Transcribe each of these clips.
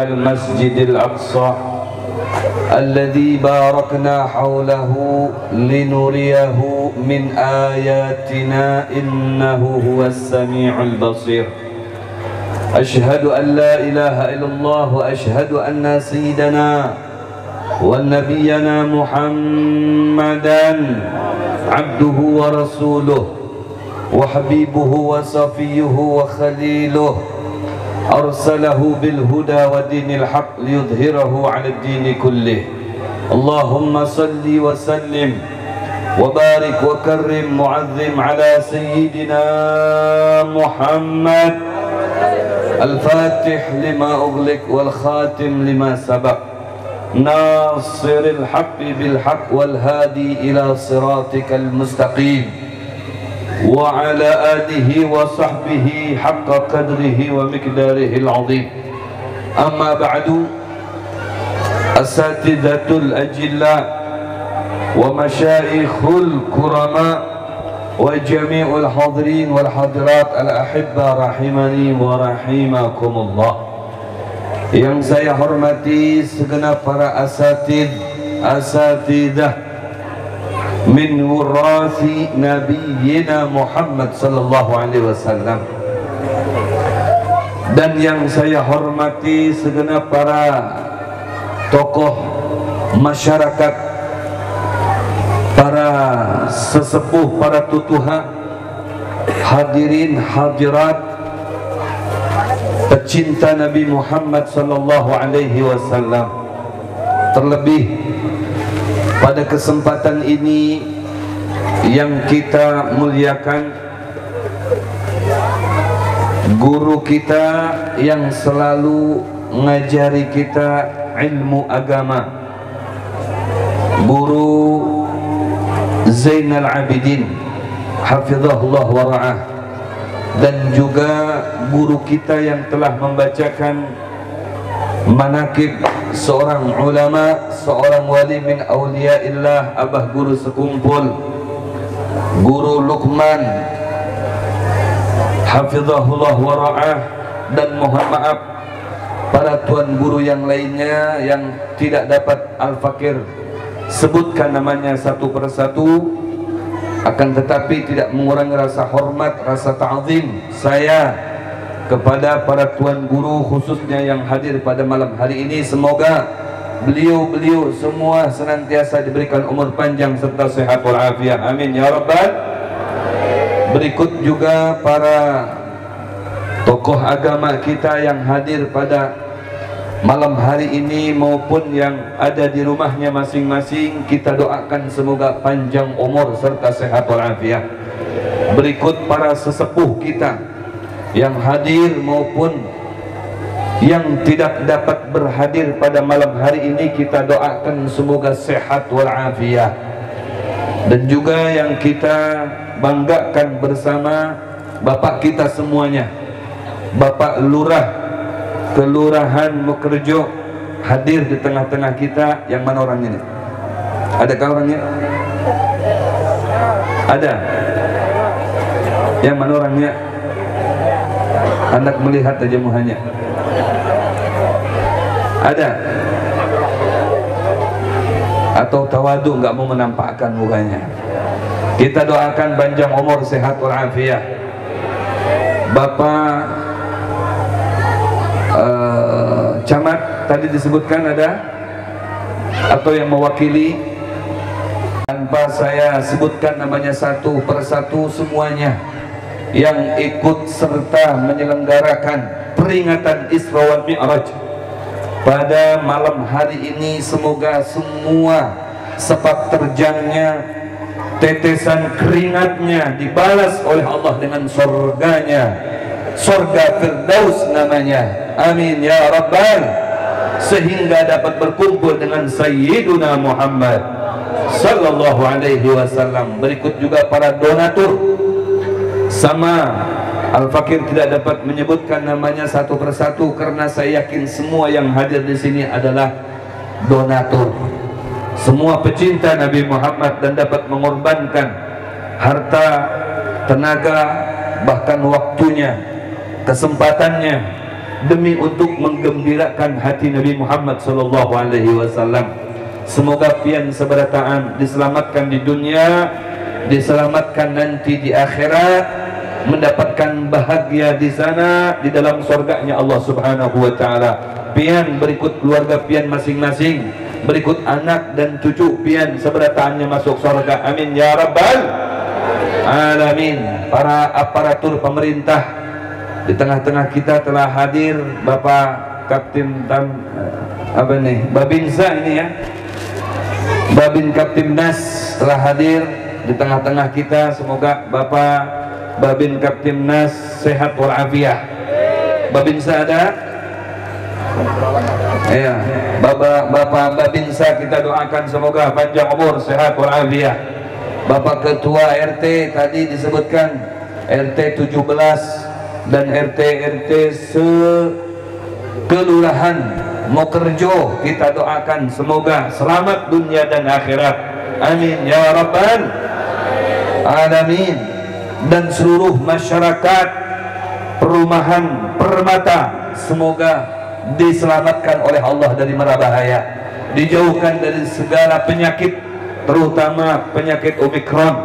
إلى المسجد الأقصى الذي باركنا حوله لنريه من آياتنا إنه هو السميع البصير. أشهد أن لا إله إلا الله وأشهد أن سيدنا ونبينا محمدا عبده ورسوله وحبيبه وصفيه وخليله أرسله بالهدى ودين الحق ليظهره على الدين كله. اللهم صل وسلم وبارك وكرم معظم على سيدنا محمد الفاتح لما أغلق والخاتم لما سبق ناصر الحق بالحق والهادي إلى صراطك المستقيم وعلى آله وصحبه حق قدره ومقداره العظيم. أما بعد، أساتذة الأجلاء ومشايخ الكرماء وجميع الحاضرين والحاضرات الأحبة rahimani wa rahimakumullah. Yang saya hormati segenap para asatidah min wurasi nabiyyina Muhammad sallallahu alaihi wasallam, dan yang saya hormati segenap para tokoh masyarakat, para sesepuh, para tutuha, hadirin hadirat, pecinta Nabi Muhammad sallallahu alaihi wasallam. Terlebih pada kesempatan ini yang kita muliakan guru kita yang selalu ngajari kita ilmu agama, Guru Zainal Abidin hafizahullah wa ra'ah, dan juga guru kita yang telah membacakan manakib seorang ulama, seorang wali min awliyaillah, abah guru sekumpul, Guru Luqman hafizahullah wa ra'ah, dan mohon maaf para tuan guru yang lainnya yang tidak dapat Al-Fakir sebutkan namanya satu persatu, akan tetapi tidak mengurangi rasa hormat, rasa ta'zim saya kepada para tuan guru khususnya yang hadir pada malam hari ini. Semoga beliau-beliau semua senantiasa diberikan umur panjang serta sehat walafiat, amin ya rabbal. Berikut juga para tokoh agama kita yang hadir pada malam hari ini maupun yang ada di rumahnya masing-masing, kita doakan semoga panjang umur serta sehat walafiat. Berikut para sesepuh kita yang hadir maupun yang tidak dapat berhadir pada malam hari ini, kita doakan semoga sehat walafiat. Dan juga yang kita banggakan bersama bapak kita semuanya, Bapak Lurah Kelurahan Mokerjo, hadir di tengah-tengah kita. Yang mana orangnya nih? Adakah orangnya? Ada? Yang mana orangnya? Anak melihat aja muhanya. Ada? Atau tawadu, nggak mau menampakkan mukanya. Kita doakan panjang umur, sehat walafiat. Bapak Camat tadi disebutkan ada atau yang mewakili, tanpa saya sebutkan namanya satu persatu, semuanya yang ikut serta menyelenggarakan peringatan Isra wal Mi'raj pada malam hari ini, semoga semua sepak terjangnya, tetesan keringatnya dibalas oleh Allah dengan surganya, surga Firdaus namanya, amin ya rabbal, sehingga dapat berkumpul dengan Sayyiduna Muhammad sallallahu alaihi wasallam. Berikut juga para donatur, sama Al-Fakir tidak dapat menyebutkan namanya satu persatu karena saya yakin semua yang hadir di sini adalah donatur, semua pecinta Nabi Muhammad dan dapat mengorbankan harta, tenaga, bahkan waktunya, kesempatannya demi untuk menggembirakan hati Nabi Muhammad sallallahu alaihi wasallam. Semoga pian seberataan diselamatkan di dunia, diselamatkan nanti di akhirat, mendapatkan bahagia di sana di dalam surganya Allah Subhanahu wa taala. Pian berikut keluarga pian masing-masing, berikut anak dan cucu pian seberataannya masuk surga. Amin ya rabbal alamin. Para aparatur pemerintah, di tengah-tengah kita telah hadir Bapak Kapten Babinsa ini ya, Babin Kaptimnas telah hadir di tengah-tengah kita. Semoga Bapak Babin Kaptimnas sehat walafiat. Babinsa ada? Ya, Bapak Babinsa kita doakan semoga panjang umur, sehat walafiat. Bapak Ketua RT tadi disebutkan RT 17 dan RT Kelurahan Mokerjo, kita doakan semoga selamat dunia dan akhirat. Amin ya rabbal alamin. Dan seluruh masyarakat perumahan Permata semoga diselamatkan oleh Allah dari mara bahaya, dijauhkan dari segala penyakit, terutama penyakit Omikron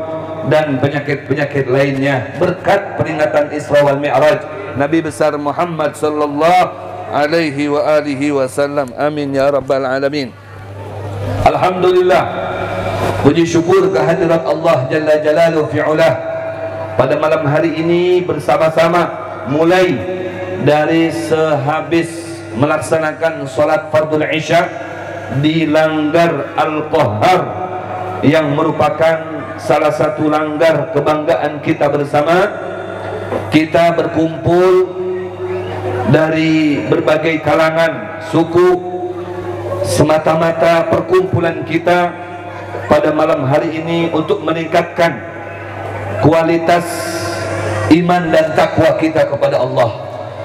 dan penyakit-penyakit lainnya, berkat peringatan Isra wal Mi'raj Nabi besar Muhammad sallallahu alaihi wa alihi wasallam. Amin ya rabbal alamin. Alhamdulillah, puji syukur kehadirat Allah jalla jalaluhu fi'ulah. Pada malam hari ini bersama-sama, mulai dari sehabis melaksanakan salat fardul isya di Langgar Al-Qahhar, yang merupakan salah satu langgar kebanggaan kita bersama. Kita berkumpul dari berbagai kalangan suku, semata-mata perkumpulan kita pada malam hari ini untuk meningkatkan kualitas iman dan takwa kita kepada Allah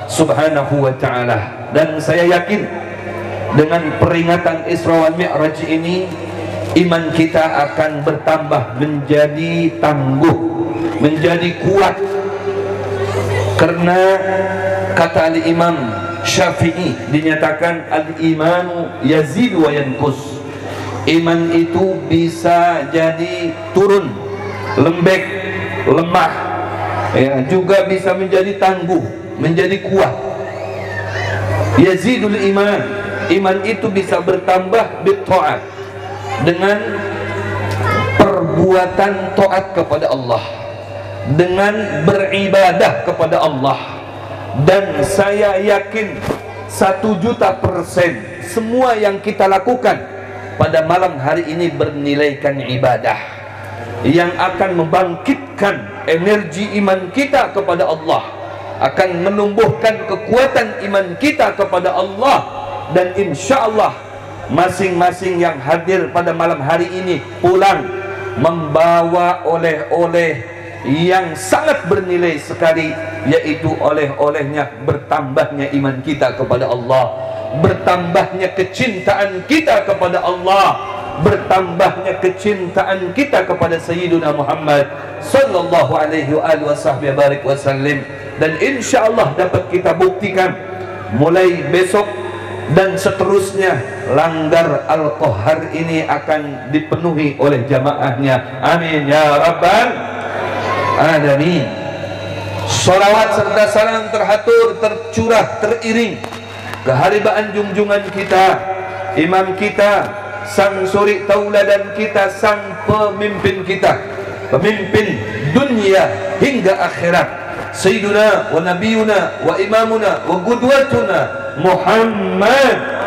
Subhanahu wa ta'ala. Dan saya yakin dengan peringatan Isra wal Mi'raj ini, iman kita akan bertambah menjadi tangguh, menjadi kuat. Karena kata al-Imam Syafi'i dinyatakan al-imanu yazid wa yanqus. Iman itu bisa jadi turun, lembek, lemah, ya, juga bisa menjadi tangguh, menjadi kuat. Yazidul iman, iman itu bisa bertambah bitta'at, dengan perbuatan taat kepada Allah, dengan beribadah kepada Allah. Dan saya yakin 1.000.000% semua yang kita lakukan pada malam hari ini bernilaikan ibadah yang akan membangkitkan energi iman kita kepada Allah, akan menumbuhkan kekuatan iman kita kepada Allah. Dan insya Allah masing-masing yang hadir pada malam hari ini pulang membawa oleh-oleh yang sangat bernilai sekali, yaitu oleh-olehnya bertambahnya iman kita kepada Allah, bertambahnya kecintaan kita kepada Allah, bertambahnya kecintaan kita kepada Sayyidina Muhammad sallallahu alaihi wasallam. Dan insya Allah dapat kita buktikan mulai besok dan seterusnya, Langgar Al-Qahhar ini akan dipenuhi oleh jamaahnya. Amin ya rabbal alamin. Salawat serta salam terhatur, tercurah, teriring keharibaan junjungan kita, imam kita, sang suri tauladan kita, sang pemimpin kita, pemimpin dunia hingga akhirat, Sayyiduna wa Nabiyuna wa Imamuna wa Qudwatuna Muhammad.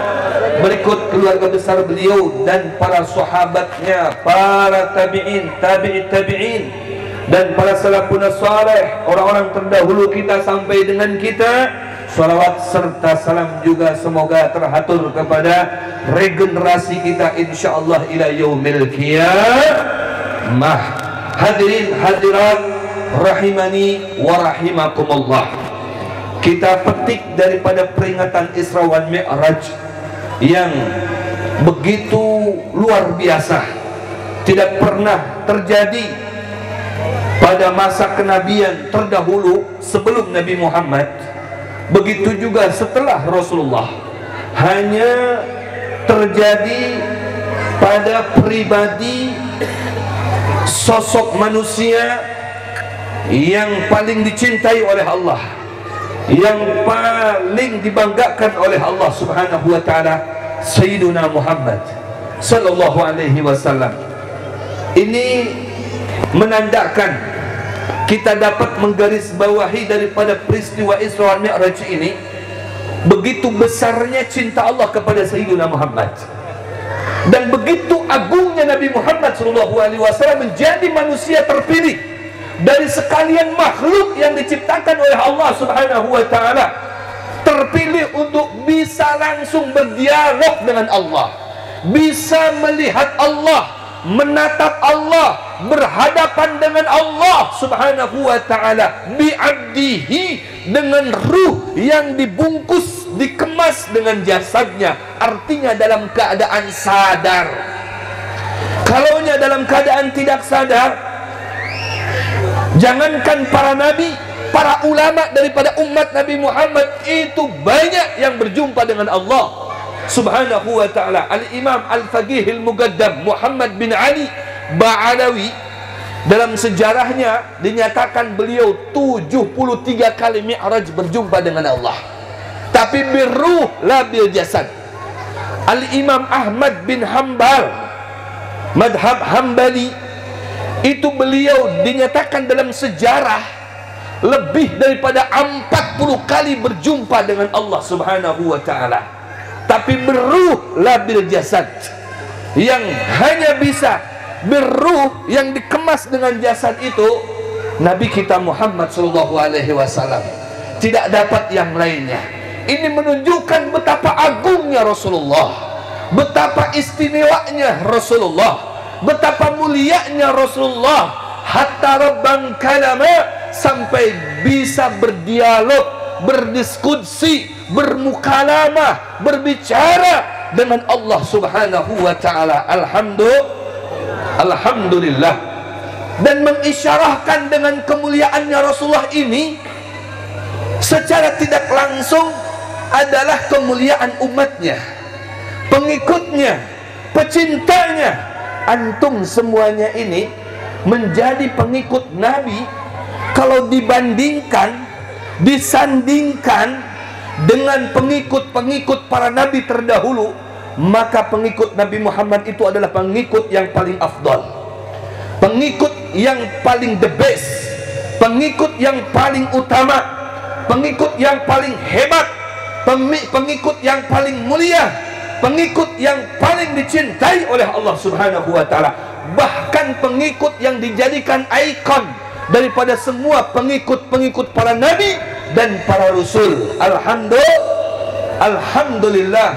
Berikut keluarga besar beliau dan para sahabatnya, para tabi'in, tabi'in, dan para salafun salih, orang-orang terdahulu kita sampai dengan kita. Salawat serta salam juga semoga terhatur kepada regenerasi kita insyaallah ila yaumil qiyamah. Hadirin hadirat rahimani wa rahimakumullah. Kita petik daripada peringatan Isra wal Mi'raj yang begitu luar biasa, tidak pernah terjadi pada masa kenabian terdahulu sebelum Nabi Muhammad. begitu juga setelah Rasulullah, hanya terjadi pada pribadi sosok manusia yang paling dicintai oleh Allah, yang paling dibanggakan oleh Allah Subhanahu wa taala, Sayyiduna Muhammad sallallahu alaihi wasallam. Ini menandakan kita dapat menggarisbawahi daripada peristiwa Isra wal Mi'raj ini begitu besarnya cinta Allah kepada Sayyiduna Muhammad, dan begitu agungnya Nabi Muhammad SAW menjadi manusia terpilih dari sekalian makhluk yang diciptakan oleh Allah Subhanahu wa taala, terpilih untuk bisa langsung berdialog dengan Allah, bisa melihat Allah, menatap Allah, berhadapan dengan Allah Subhanahu wa taala bi'abdihi, dengan ruh yang dibungkus, dikemas dengan jasadnya, artinya dalam keadaan sadar. Kalaunya dalam keadaan tidak sadar, jangankan para nabi, para ulama daripada umat Nabi Muhammad itu banyak yang berjumpa dengan Allah Subhanahu wa ta'ala. Al-Imam Al-Faqih Al-Muqaddam Muhammad bin Ali Ba'alawi dalam sejarahnya dinyatakan beliau 73 kali Mi'raj berjumpa dengan Allah, tapi birruh la bil jasad. Al-Imam Ahmad bin Hanbal madhab Hambali itu beliau dinyatakan dalam sejarah lebih daripada 40 kali berjumpa dengan Allah Subhanahu wa ta'ala, tapi berruh la bil jasad, yang hanya bisa berruh yang dikemas dengan jasad itu Nabi kita Muhammad sallallahu alaihi wasallam, tidak dapat yang lainnya. Ini menunjukkan betapa agungnya Rasulullah, betapa istimewanya Rasulullah, betapa mulianya Rasulullah, hatta rabbang kalama, sampai bisa berdialog, berdiskusi, bermukalamah, berbicara dengan Allah Subhanahu wa ta'ala. Alhamdulillah. Dan mengisyarahkan dengan kemuliaannya Rasulullah ini secara tidak langsung adalah kemuliaan umatnya, pengikutnya, pecintanya. Antum semuanya ini menjadi pengikut Nabi kalau dibandingkan, disandingkan dengan pengikut-pengikut para Nabi terdahulu, maka pengikut Nabi Muhammad itu adalah pengikut yang paling afdal, pengikut yang paling the best, pengikut yang paling utama, pengikut yang paling hebat, pengikut yang paling mulia, pengikut yang paling dicintai oleh Allah Subhanahu wa ta'ala, bahkan pengikut yang dijadikan ikon daripada semua pengikut-pengikut para nabi dan para rasul. Alhamdulillah,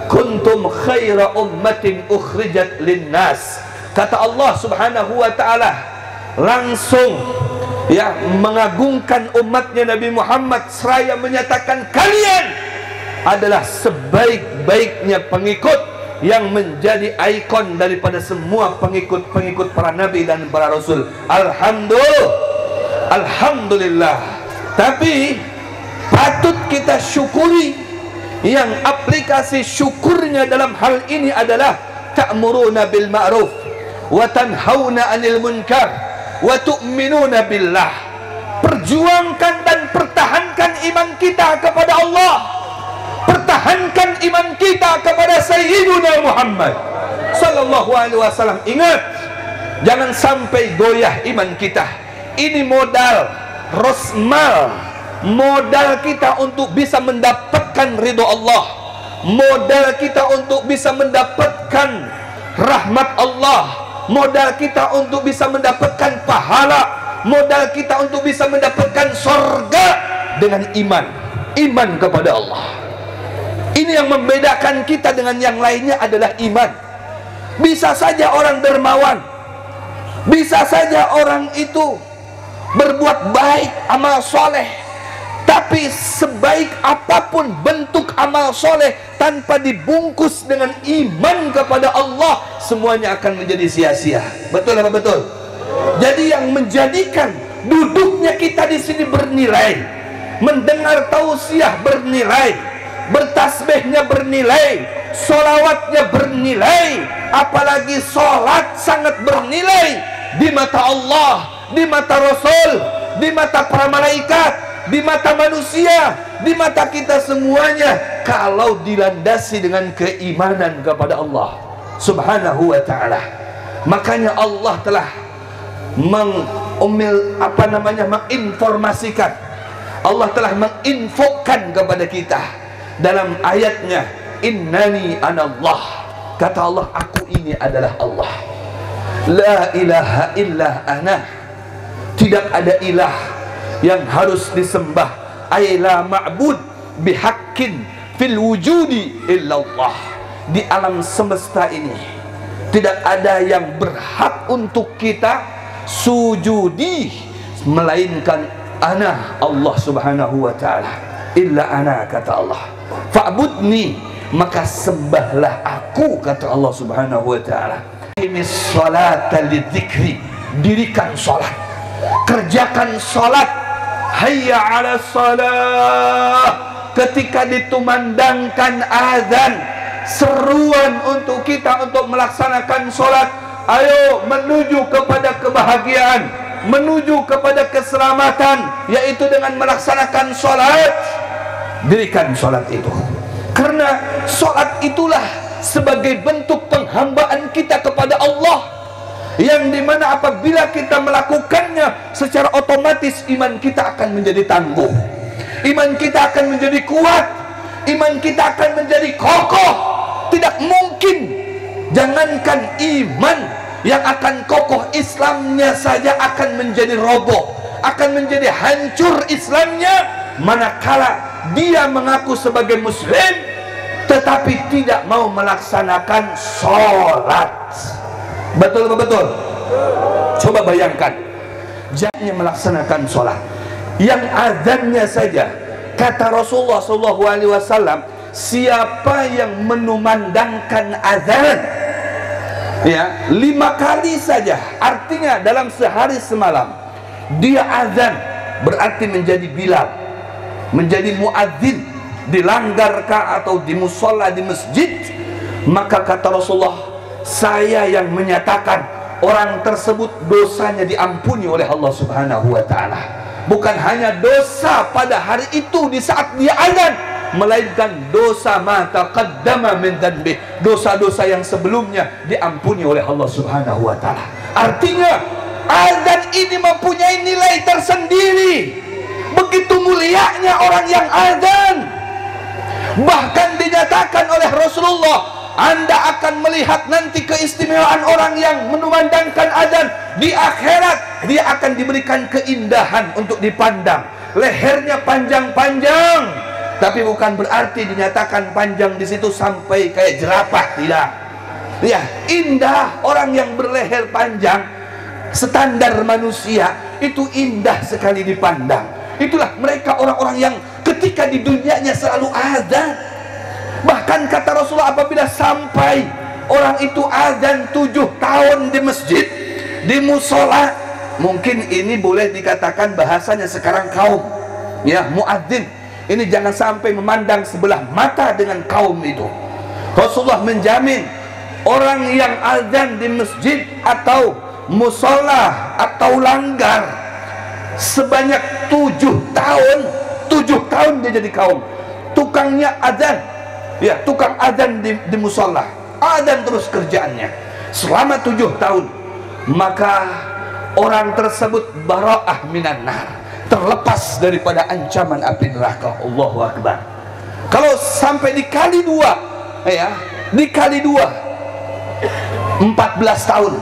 kuntum khaira ummatin ukhrijat linnas. Kata Allah Subhanahu wa ta'ala langsung ya mengagungkan umatnya Nabi Muhammad seraya menyatakan kalian adalah sebaik-baiknya pengikut yang menjadi ikon daripada semua pengikut-pengikut para nabi dan para rasul. Alhamdulillah. Tapi patut kita syukuri, yang aplikasi syukurnya dalam hal ini adalah ta'muruna bil ma'ruf wa tanhauna 'anil munkar wa tu'minuna billah. Perjuangkan dan pertahankan iman kita kepada Allah, pertahankan iman kita kepada Sayyiduna Muhammad sallallahu alaihi wasallam. Ingat, jangan sampai goyah iman kita. Ini modal rosmal, modal kita untuk bisa mendapatkan ridho Allah, modal kita untuk bisa mendapatkan rahmat Allah, modal kita untuk bisa mendapatkan pahala, modal kita untuk bisa mendapatkan surga dengan iman kepada Allah. Ini yang membedakan kita dengan yang lainnya adalah iman. Bisa saja orang dermawan, bisa saja orang itu berbuat baik, amal soleh, tapi sebaik apapun bentuk amal soleh tanpa dibungkus dengan iman kepada Allah, semuanya akan menjadi sia-sia. Betul apa betul? Jadi yang menjadikan duduknya kita di sini bernilai, mendengar tausiah bernilai, bertasbihnya bernilai, solawatnya bernilai, apalagi solat sangat bernilai di mata Allah, di mata Rasul, di mata para malaikat, di mata manusia, di mata kita semuanya, kalau dilandasi dengan keimanan kepada Allah Subhanahu wa ta'ala. Makanya Allah telah menginformasikan, Allah telah menginfokan kepada kita dalam ayatnya, innani anallah, kata Allah, aku ini adalah Allah, la ilaha illa ana, tidak ada ilah yang harus disembah, ay la ma'bud bihaqqin fil wujudi illallah, di alam semesta ini tidak ada yang berhak untuk kita sujudi melainkan ana, Allah Subhanahu wa ta'ala, illa ana, kata Allah, fa'budni, maka sembahlah aku, kata Allah Subhanahu wa ta'ala. Ini salat lidzikri, dirikan salat, kerjakan salat, hayya 'ala shalah, ketika ditumandangkan azan, seruan untuk kita untuk melaksanakan salat. Ayo menuju kepada kebahagiaan, menuju kepada keselamatan, yaitu dengan melaksanakan salat. Dirikan salat itu, karena salat itulah sebagai bentuk penghambaan kita kepada Allah, yang dimana apabila kita melakukannya secara otomatis iman kita akan menjadi tangguh, iman kita akan menjadi kuat, iman kita akan menjadi kokoh. Tidak mungkin, jangankan iman yang akan kokoh, Islamnya saja akan menjadi roboh, akan menjadi hancur Islamnya, manakala dia mengaku sebagai muslim tetapi tidak mau melaksanakan sholat. Betul betul? Coba bayangkan, jangan melaksanakan sholat, yang azannya saja, kata Rasulullah SAW, siapa yang menumandangkan azan ya 5 kali saja, artinya dalam sehari semalam dia azan, berarti menjadi Bilal, menjadi muadzin di langgarkah atau di musola di masjid, maka kata Rasulullah, saya yang menyatakan orang tersebut dosanya diampuni oleh Allah Subhanahu wa ta'ala. Bukan hanya dosa pada hari itu di saat dia azan, melainkan dosa ma taqaddama min dzanbi, dosa-dosa yang sebelumnya diampuni oleh Allah Subhanahu wa ta'ala. Artinya azan ini mempunyai nilai tersendiri. Begitu mulianya orang yang azan. Bahkan dinyatakan oleh Rasulullah, Anda akan melihat nanti keistimewaan orang yang menumandangkan azan. Di akhirat dia akan diberikan keindahan untuk dipandang, lehernya panjang-panjang, tapi bukan berarti dinyatakan panjang di situ sampai kayak jerapah, tidak. Ya, indah orang yang berleher panjang standar manusia itu indah sekali dipandang. Itulah mereka orang-orang yang ketika di dunianya selalu azan. Bahkan kata Rasulullah, apabila sampai orang itu azan 7 tahun di masjid, di musola, mungkin ini boleh dikatakan bahasanya sekarang kaum, ya, muadzin. Ini jangan sampai memandang sebelah mata dengan kaum itu. Rasulullah menjamin orang yang azan di masjid atau musola atau langgar sebanyak 7 tahun, 7 tahun dia jadi kaum. Tukangnya azan, ya, tukang azan di musola, azan terus kerjaannya selama 7 tahun, maka orang tersebut bara'ah minan nar, terlepas daripada ancaman api neraka. Allahu Akbar. Kalau sampai dikali 2, ya, dikali 2 14 tahun.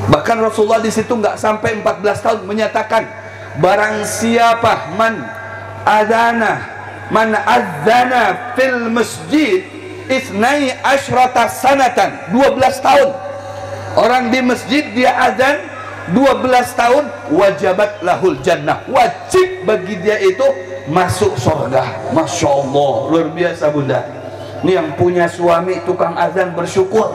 Bahkan Rasulullah di situ nggak sampai 14 tahun menyatakan, barang siapa man adzana fil masjid isnai asyrata sanatan, 12 tahun orang di masjid dia azan 12 tahun, wajabat lahul jannah, wajib bagi dia itu masuk surga. Masya Allah, luar biasa bunda. Ini yang punya suami tukang azan bersyukur,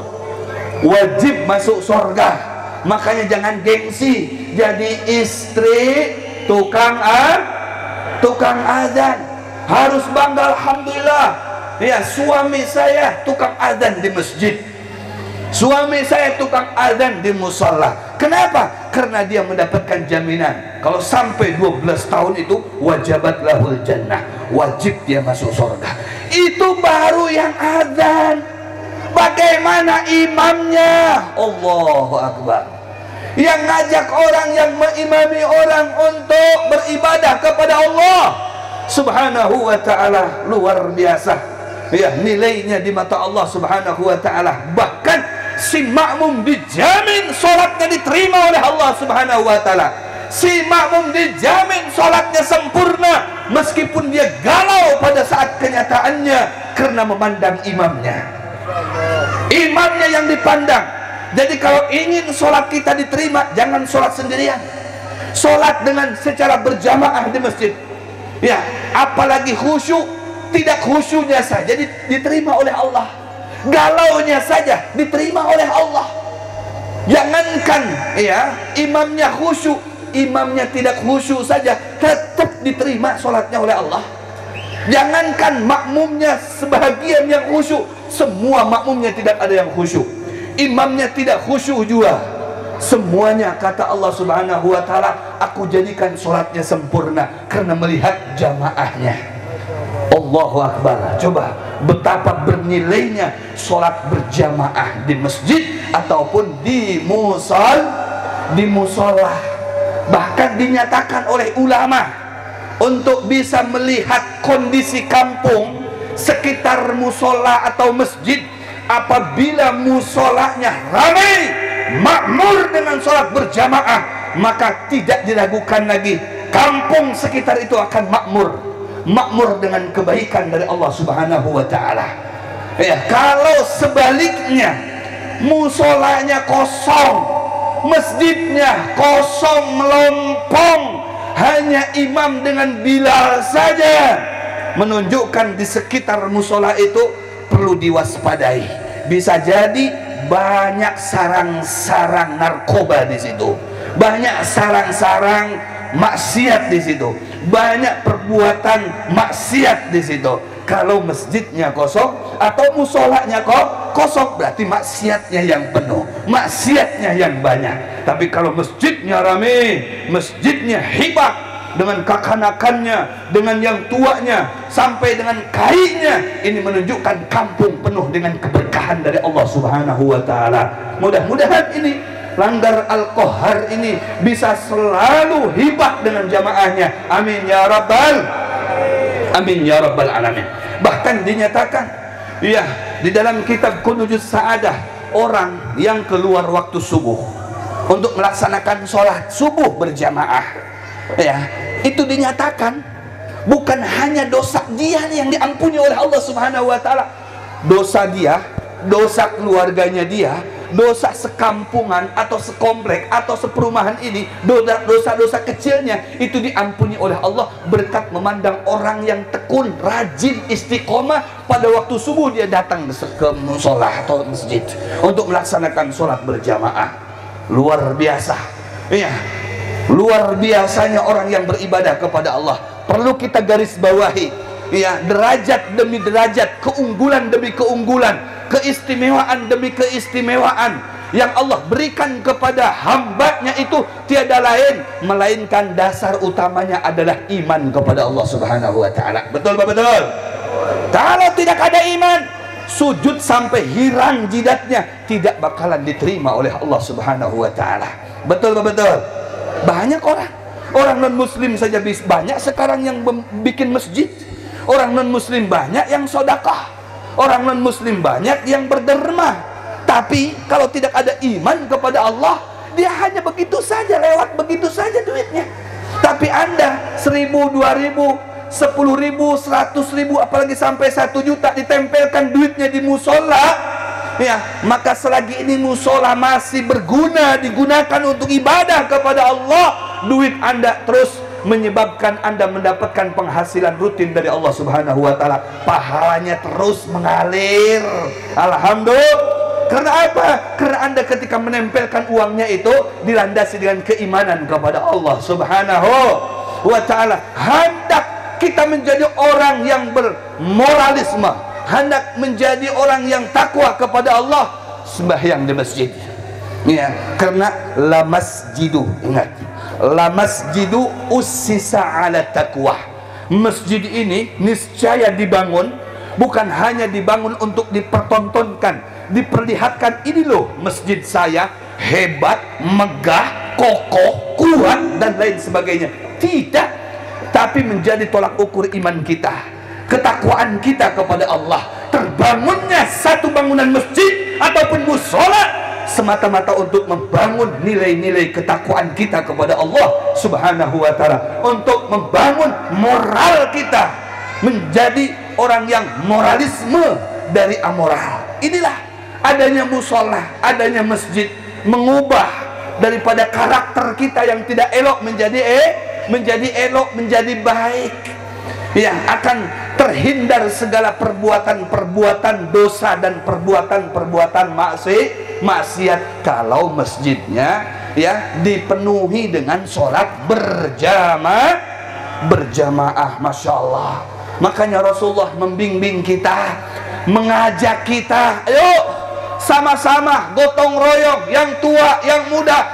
wajib masuk surga. Makanya jangan gengsi jadi istri tukang tukang azan. Harus bangga, alhamdulillah. Ya, suami saya tukang azan di masjid. Suami saya tukang azan di musala. Kenapa? Karena dia mendapatkan jaminan kalau sampai 12 tahun itu wajabat lahul jannah, wajib dia masuk surga. Itu baru yang azan. Bagaimana imamnya? Allahu Akbar. Yang ngajak orang, yang mengimami orang untuk beribadah kepada Allah Subhanahu wa ta'ala, luar biasa. Ya, nilainya di mata Allah Subhanahu wa ta'ala. Bahkan si makmum dijamin sholatnya diterima oleh Allah Subhanahu wa ta'ala. Si makmum dijamin sholatnya sempurna meskipun dia galau pada saat kenyataannya, karena memandang imamnya. Imamnya yang dipandang. Jadi kalau ingin sholat kita diterima, jangan sholat sendirian, sholat dengan secara berjamaah di masjid. Ya, apalagi khusyuk. Tidak khusyuknya saja diterima oleh Allah, galaunya saja diterima oleh Allah. Jangankan ya imamnya khusyuk, imamnya tidak khusyuk saja tetap diterima sholatnya oleh Allah. Jangankan makmumnya sebahagian yang khusyuk, semua makmumnya tidak ada yang khusyuk. Imamnya tidak khusyuk juga, semuanya kata Allah Subhanahu wa ta'ala, aku jadikan sholatnya sempurna karena melihat jamaahnya. Allahu Akbar. Coba betapa bernilainya sholat berjamaah di masjid ataupun di musola. Bahkan dinyatakan oleh ulama untuk bisa melihat kondisi kampung sekitar musola atau masjid. Apabila musolanya ramai, makmur dengan sholat berjamaah, maka tidak diragukan lagi kampung sekitar itu akan makmur dengan kebaikan dari Allah Subhanahu wa ta'ala. Ya, kalau sebaliknya musolanya kosong, masjidnya kosong melompong, hanya imam dengan Bilal saja, menunjukkan di sekitar musola itu perlu diwaspadai. Bisa jadi banyak sarang-sarang narkoba di situ, banyak sarang-sarang maksiat di situ, banyak perbuatan maksiat di situ. Kalau masjidnya kosong atau musolanya kosong, berarti maksiatnya yang penuh, maksiatnya yang banyak. Tapi kalau masjidnya ramai, masjidnya hibah dengan kekanakannya, dengan yang tuanya, sampai dengan kainnya, ini menunjukkan kampung penuh dengan keberkahan dari Allah Subhanahu wa ta'ala. Mudah-mudahan ini Langgar Al-Qahar ini bisa selalu hibah dengan jamaahnya. Amin ya rabbal alamin. Bahkan dinyatakan ya di dalam kitab Kunuzus Sa'adah, orang yang keluar waktu subuh untuk melaksanakan sholat subuh berjamaah, ya, itu dinyatakan bukan hanya dosa dia yang diampuni oleh Allah Subhanahu wa ta'ala, dosa dia, dosa keluarganya dia, dosa sekampungan atau sekomplek atau seperumahan ini, dosa-dosa kecilnya itu diampuni oleh Allah berkat memandang orang yang tekun, rajin, istiqomah pada waktu subuh dia datang ke musola atau masjid untuk melaksanakan sholat berjamaah. Luar biasa, ya. Luar biasanya orang yang beribadah kepada Allah. Perlu kita garis bawahi, ya, derajat demi derajat, keunggulan demi keunggulan, keistimewaan demi keistimewaan yang Allah berikan kepada hambanya itu tiada lain melainkan dasar utamanya adalah iman kepada Allah Subhanahu wa ta'ala. Betul Pak? Betul. Kalau tidak ada iman, sujud sampai hirang jidatnya tidak bakalan diterima oleh Allah Subhanahu wa ta'ala. Betul Pak? Betul. Banyak orang non muslim saja banyak sekarang yang bikin masjid, orang non muslim banyak yang sedekah, orang non muslim banyak yang berderma. Tapi kalau tidak ada iman kepada Allah, dia hanya begitu saja, lewat begitu saja duitnya. Tapi Anda 1.000, 2.000, 10.000, 100.000, apalagi sampai 1 juta ditempelkan duitnya di musola, ya, maka selagi ini musola masih berguna, digunakan untuk ibadah kepada Allah, duit Anda terus menyebabkan Anda mendapatkan penghasilan rutin dari Allah Subhanahu wa ta'ala. Pahalanya terus mengalir. Alhamdulillah. Karena apa? Karena Anda ketika menempelkan uangnya itu dilandasi dengan keimanan kepada Allah Subhanahu wa ta'ala. Hendak kita menjadi orang yang bermoralisme, hendak menjadi orang yang takwa kepada Allah, sembahyang di masjid. Ya, karena la masjidu, ingat, la masjidu ussisa ala taqwa. Masjid ini niscaya dibangun, bukan hanya dibangun untuk dipertontonkan, diperlihatkan, ini loh masjid saya hebat, megah, kokoh, kuat dan lain sebagainya. Tidak, tapi menjadi tolak ukur iman kita, ketakwaan kita kepada Allah. Terbangunnya satu bangunan masjid ataupun mushola semata-mata untuk membangun nilai-nilai ketakwaan kita kepada Allah Subhanahu wa ta'ala, untuk membangun moral kita menjadi orang yang moralisme dari amoral. Inilah adanya mushola, adanya masjid, mengubah daripada karakter kita yang tidak elok menjadi elok, menjadi baik, yang akan terhindar segala perbuatan-perbuatan dosa dan perbuatan-perbuatan maksiat kalau masjidnya ya dipenuhi dengan sholat berjamaah. Masya Allah. Makanya Rasulullah membimbing kita, mengajak kita, ayo sama-sama gotong royong, yang tua yang muda,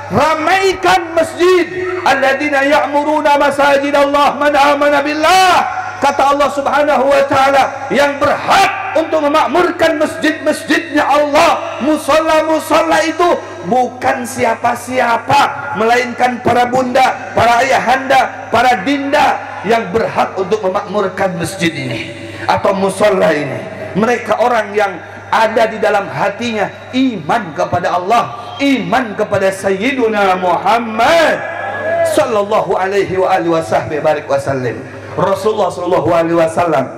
ramaikan masjid. Alladzina ya'muruna masajid Allah man amana billah. Kata Allah Subhanahu wa ta'ala, yang berhak untuk memakmurkan masjid-masjidnya Allah, musola-musola itu bukan siapa-siapa, melainkan para bunda, para ayahanda, para dinda yang berhak untuk memakmurkan masjid ini atau musola ini. Mereka orang yang ada di dalam hatinya iman kepada Allah, iman kepada Sayyiduna Muhammad sallallahu alaihi wa alihi wasallam. Rasulullah sallallahu alaihi wasallam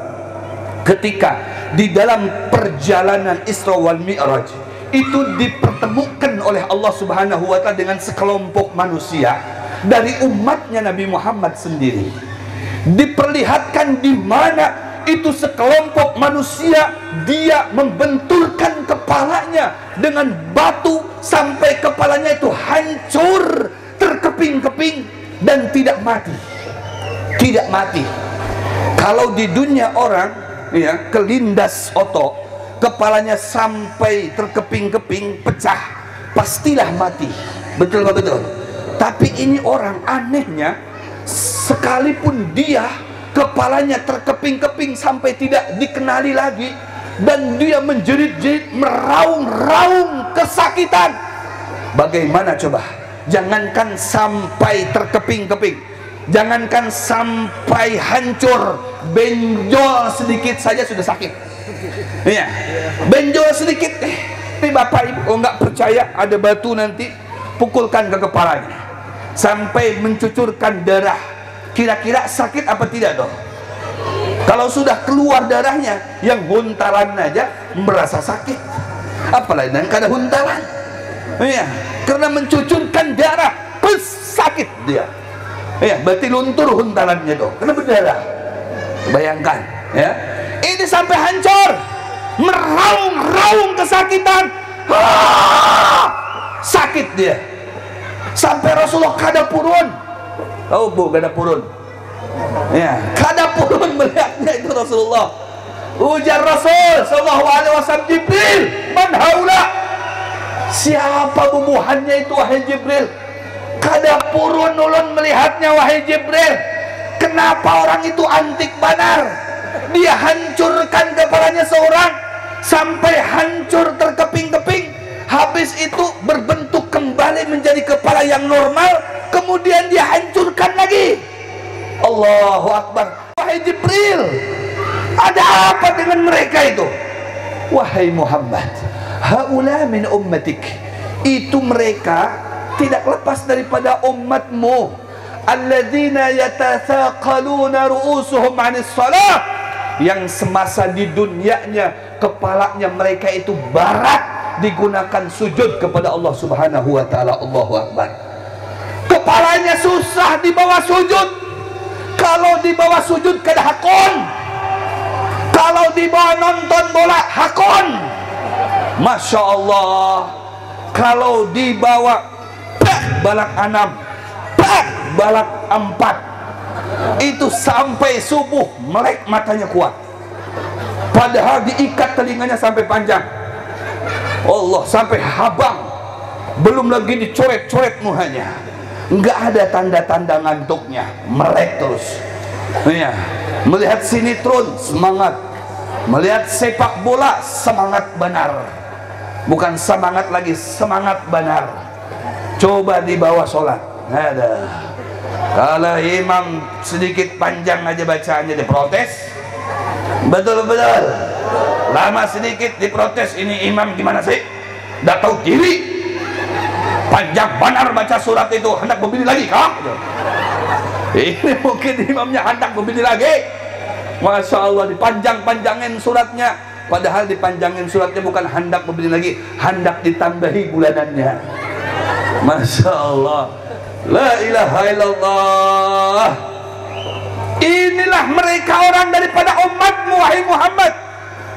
ketika di dalam perjalanan Isra wal Mi'raj itu dipertemukan oleh Allah Subhanahu wa ta'ala dengan sekelompok manusia dari umatnya Nabi Muhammad sendiri. Diperlihatkan di mana itu sekelompok manusia dia membenturkan kepalanya dengan batu sampai kepalanya itu hancur, terkeping-keping dan tidak mati. Tidak mati. Kalau di dunia orang ya kelindas otot, kepalanya sampai terkeping-keping, pecah, pastilah mati. Betul nggak betul? Tapi ini orang anehnya, sekalipun dia kepalanya terkeping-keping sampai tidak dikenali lagi, dan dia menjerit-jerit, meraung-raung kesakitan. Bagaimana coba? Jangankan sampai terkeping-keping, jangankan sampai hancur, benjol sedikit saja sudah sakit. Iya, benjol sedikit. Ini bapak ibu nggak percaya, ada batu nanti pukulkan ke kepalanya sampai mencucurkan darah. Kira-kira sakit apa tidak dong? Kalau sudah keluar darahnya, yang huntalan aja merasa sakit, apalagi dan kada huntalan. Iya, karena mencucurkan darah, sakit dia. Ya, berarti luntur huntalannya dong, karena berdarah. Bayangkan, ya. Ini sampai hancur, meraung-raung kesakitan. Sakit dia. Sampai Rasulullah kada purun. Oh bu, kada purun. Ya, kada purun melihatnya itu Rasulullah. Ujar Rasul sallallahu alaihi wasallam, Jibril, man haula? Siapa bubuhannya itu wahai Jibril? Kada purun ulun melihatnya wahai Jibril. Kenapa orang itu antik banar? Dia hancurkan kepalanya seorang sampai hancur terkeping-keping, habis itu berbentuk kembali menjadi kepala yang normal, kemudian dia hancurkan lagi. Allahu Akbar. Wahai Jibril, ada apa dengan mereka itu? Wahai Muhammad, haula min ummatik, itu mereka tidak lepas daripada umatmu, alladzina yatathaqaluna ru'usuhum 'anis shalah, yang semasa di dunianya kepalanya mereka itu barat digunakan sujud kepada Allah Subhanahu wa ta'ala. Allahu Akbar. Kepalanya susah dibawa sujud. Kalau dibawa sujud kada hakon, kalau dibawa nonton bola hakon. Masya Allah. Kalau dibawa balak 6, balak 4, Itu sampai subuh melek matanya kuat, padahal diikat telinganya sampai panjang. Allah, sampai habang, belum lagi dicoret-coret muhanya, nggak ada tanda-tanda ngantuknya, melek terus. Ya, melihat sinetron semangat, melihat sepak bola semangat benar, bukan semangat lagi, semangat benar. Coba dibawa sholat, ada kalau imam sedikit panjang aja bacaannya diprotes, betul-betul lama sedikit diprotes. Ini imam gimana sih, nggak tahu diri, panjang benar baca surat itu, hendak begini lagi kah? Ini mungkin imamnya hendak begini lagi. Masya Allah, dipanjang-panjangin suratnya, padahal dipanjangin suratnya bukan hendak begini lagi, hendak ditambahi bulanannya. Masya Allah, la ilaha illallah. Inilah mereka orang daripada umatmu, wahai Muhammad,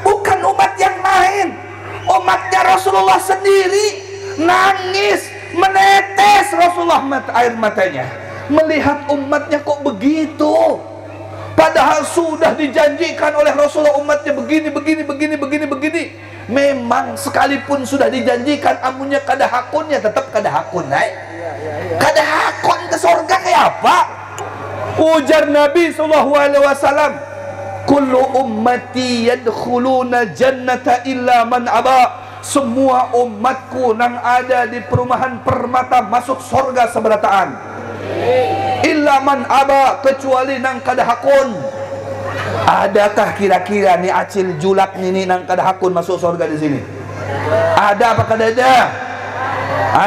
bukan umat yang lain. Umatnya Rasulullah sendiri nangis, menetes Rasulullah air matanya melihat umatnya kok begitu, padahal sudah dijanjikan oleh Rasulullah umatnya begini. Memang sekalipun sudah dijanjikan, amunnya kada hakunnya tetap kada hakun, kada hakun ke surga kayak apa? Ujar Nabi SAW, kullu ummati yadkhuluna jannata illa man aba. Semua umatku nang ada di perumahan Permata masuk surga seberataan, illa man aba, kecuali nang kada hakun. Adakah kira-kira nih acil julak ini nang kada hakun masuk surga di sini? Ada apa kada ada?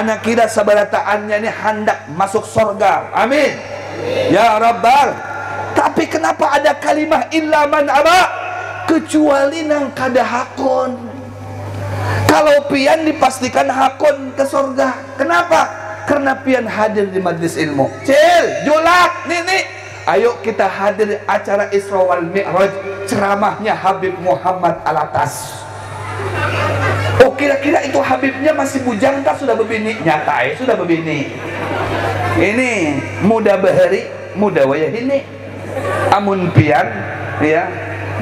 Anak kira seberataannya ini hendak masuk surga, amin ya Rabbal. Tapi kenapa ada kalimah illa man aba, kecuali nang kada hakun? Kalau pian dipastikan hakun ke surga. Kenapa? Karena pian hadir di majlis ilmu. Cil, julak, nih, ayo kita hadir acara Isra wal Mi'raj, ceramahnya Habib Muhammad Alatas. Oh, kira-kira itu Habibnya masih bujang tak sudah berbini? Nyata sudah berbini. Ini muda bahari, muda wayah ini. Amun pian, ya,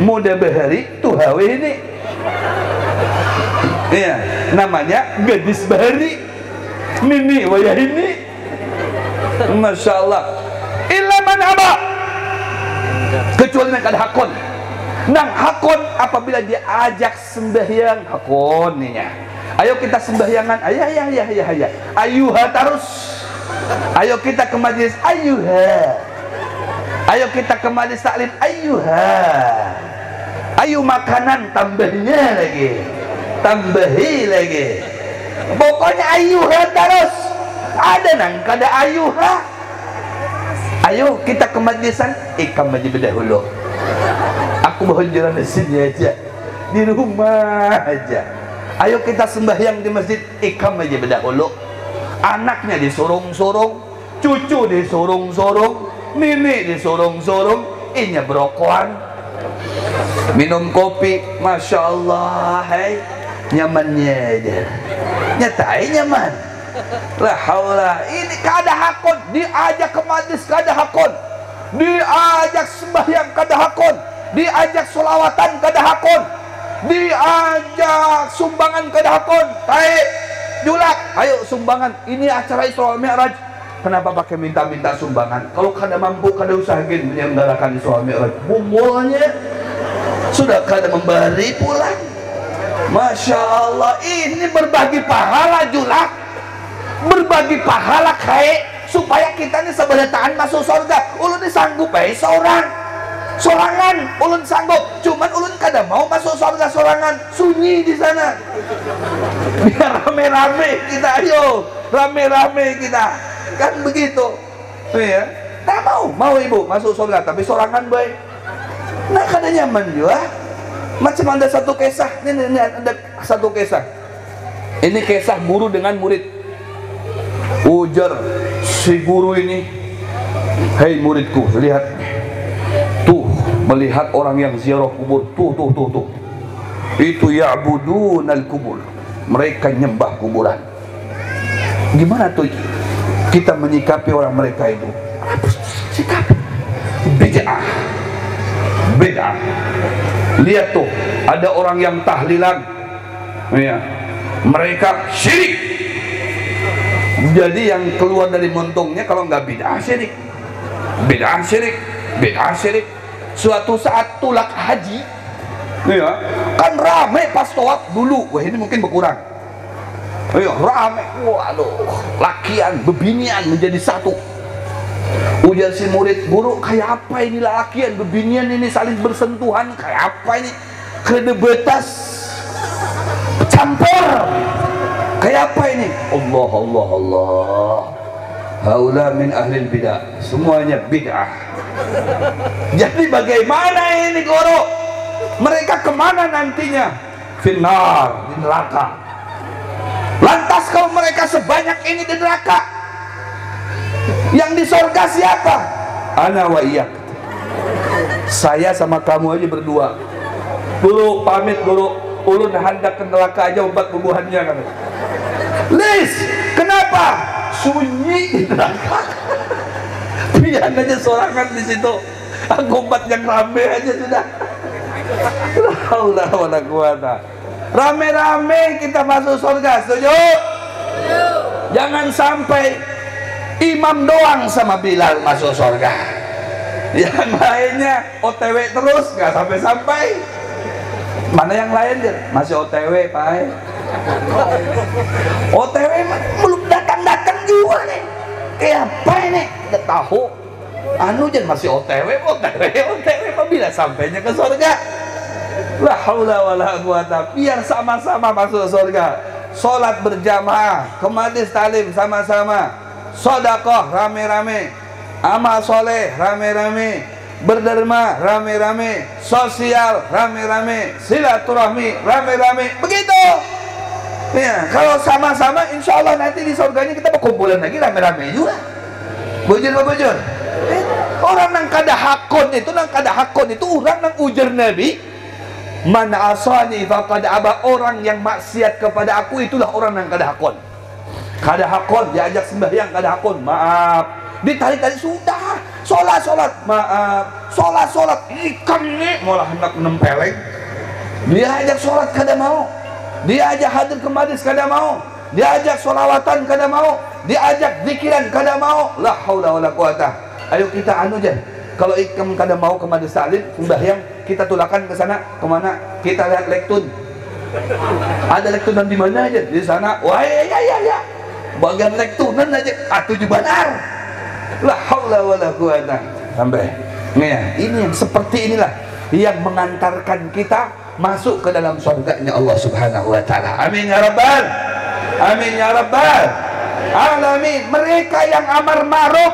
muda bahari tuh hawe ini. Iya, namanya gadis bahari, nini wayah ini. Masya Allah. Illa man aba, kecuali nang kada hakun. Nang hakun apabila diajak sembahyang, hakun ninya. Ayo kita sembahyangan, ayah. Ayuha terus. Ayo kita ke majlis, ayuha. Ayo kita ke majlis taklim, ayuha. Ayo makanan tambahnya lagi, tambahi lagi. Pokoknya ayuha terus. Ada nang kada ayuha. Ayo kita ke majlisan, ikam aja berdahulu. Aku mohon jalan di sini aja, di rumah aja. Ayo kita sembahyang di masjid, ikam aja berdahulu. Anaknya disorong-sorong, cucu disorong-sorong, nenek disorong-sorong, inya berokokan, minum kopi, Masya Allah, hai, nyamannya aja, nyatai nyaman. La haula, ini kada hakun, diajak ke majlis kada hakun, diajak sembahyang kada hakun, diajak solawatan kada hakun, diajak sumbangan kada hakun. Baik, julak, ayo sumbangan. Ini acara Isra Mi'raj, kenapa pakai minta-minta sumbangan? Kalau kada mampu, kada usahakan menyelenggarakan Isra Mi'raj. Bumbolnya sudah kada memberi pulang. Masya Allah, ini berbagi pahala julak, berbagi pahala kayak supaya kita ini seberataan masuk surga. Ulun ini sanggup sorangan, ulun sanggup, cuman ulun kada mau masuk surga sorangan, sunyi di sana. Biar rame-rame kita, ayo rame-rame kita, kan begitu, ya. Tak mau ibu masuk surga tapi sorangan baik. Nah kada nyaman juga. Macam ada satu kisah, ini ada satu kisah. Ini kisah guru dengan murid. Ujar si guru ini, hei muridku, lihat tuh, melihat orang yang ziarah kubur, tuh itu ya'budunal kubur, mereka nyembah kuburan. Gimana tuh kita menyikapi orang mereka itu? Sikap bid'ah. Bid'ah. Lihat tuh, ada orang yang tahlilan, ya, mereka syirik. Jadi yang keluar dari montongnya kalau nggak bid'ah syirik, bid'ah syirik, bid'ah syirik. Suatu saat tulak haji, ya, kan rame pas tawaf dulu. Wah, ini mungkin berkurang. Ayo, rame, waduh, lakian, bebinian menjadi satu. Ujar si murid, guru, kayak apa ini lakian, bebinian ini saling bersentuhan, kayak apa ini? Kedebetas, campur, kayak apa ini? Allah, Allah, Allah. Haula min ahlil bid'ah, semuanya bid'ah. Jadi bagaimana ini guru? Mereka kemana nantinya? Finnar, di neraka. Lantas kalau mereka sebanyak ini di neraka, yang di surga siapa? Ana wa iyyak. Saya sama kamu aja berdua. Guru pamit guru, ulun hendak ke neraka aja obat bubuhannya kan. Lis, kenapa? Sunyi di neraka. Biar aja sorangan di situ. Obat yang rame aja sudah. Allah wala quwata. Rame-rame kita masuk surga, setuju? Jangan sampai imam doang sama Bilal masuk surga, yang lainnya OTW terus nggak sampai-sampai. Mana yang lain dia masih OTW, Pak? OTW belum datang-datang juga nih. Kayak apa ini? Nggak tahu. Anu jen masih OTW, Pak, bila sampainya ke surga. La haula wala quwata. Biar sama-sama masuk surga. Salat berjamaah, ke majlis talim sama-sama, sedekah rame-rame, amal soleh rame-rame, berderma rame-rame, sosial rame-rame, silaturahmi rame-rame. Begitu. Ya, kalau sama-sama insya Allah nanti di surganya kita berkumpulan lagi rame-rame juga. Bujur. Orang nang kada hakon itu orang nang ujar Nabi, man asani faqad aba, orang yang maksiat kepada aku itulah orang yang kada hakon. Kada hakon diajak sembahyang, kada hakon, maaf. Ditarik-tarik sudah, sholat, maaf. Sholat, ikan nih malah hendak nempeleng. Dia ajak sholat kada mau, dia ajak hadir ke majlis kada mau, dia ajak sholawatan kada mau, dia ajak zikiran kada mau. La haula wala quwata. Ayo kita anu jan. Kalau ikam kada mau ke majlis taklim sembahyang, kita tulakan ke sana. Kemana? Kita lihat lektun. Ada lektunan di mana aja? Di sana. Wah ya. Bagian lektunan aja. Tujuh benar. La haula wala quwata. Sampai. Nih, ini yang seperti inilah yang mengantarkan kita masuk ke dalam surganya Allah Subhanahu wa taala. Amin ya rabbal. Amin ya rabbal alamin. Mereka yang amar ma'ruf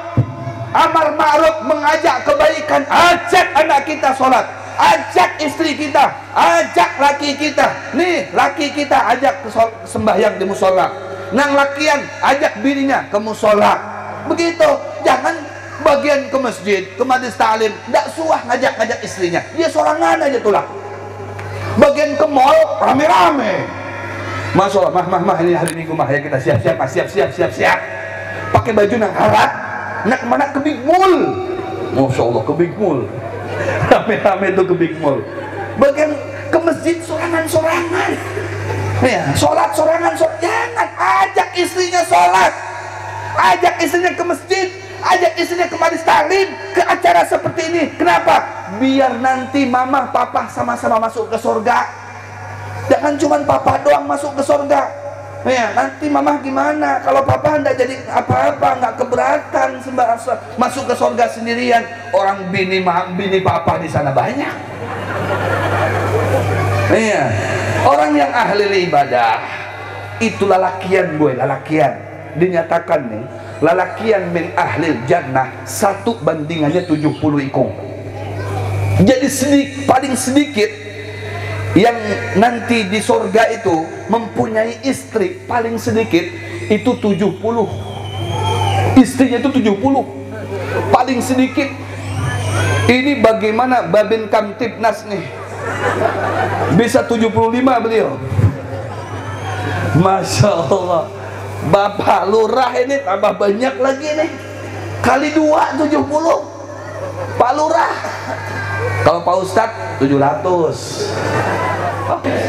mengajak kebaikan, ajak anak kita sholat, ajak istri kita, ajak laki kita. Nih laki kita ajak ke sembahyang di musola, nang lakian ajak bininya ke musola. Begitu. Jangan bagian ke masjid, ke majlis ta'lim, ndak suah ngajak istrinya, dia sorangan aja tulah. Bagian ke mall rame-rame. Masya Allah, mah ini hari Minggu mah, ya kita siap. Pakai baju nang harat, nak mana ke Big Mall. Masya Allah, ke Big Mall. Rame-rame itu ke Big Mall. Bagian ke masjid sorangan. Ya, sholat sorangan. Jangan, ajak istrinya sholat, ajak istrinya ke masjid, ajak istrinya ke majlis taklim, ke acara seperti ini. Kenapa? Biar nanti mama papa sama-sama masuk ke surga. Jangan cuma papa doang masuk ke surga. Ya, nanti mama gimana kalau papa hendak jadi apa-apa, nggak keberatan masuk ke surga sendirian. Orang bini papa di sana banyak. Iya, orang yang ahli ibadah itu lalakian dinyatakan nih, lalakian min ahlil jannah 1 bandingannya 70 ikung. Jadi paling sedikit yang nanti di surga itu mempunyai istri paling sedikit itu 70. Istrinya itu 70 paling sedikit. Ini bagaimana Babin Kamtibnas nih bisa 75 beliau. Masya Allah. Bapak lurah ini tambah banyak lagi nih, kali 2 70. Pak Lurah. Kalau Pak Ustadz 700.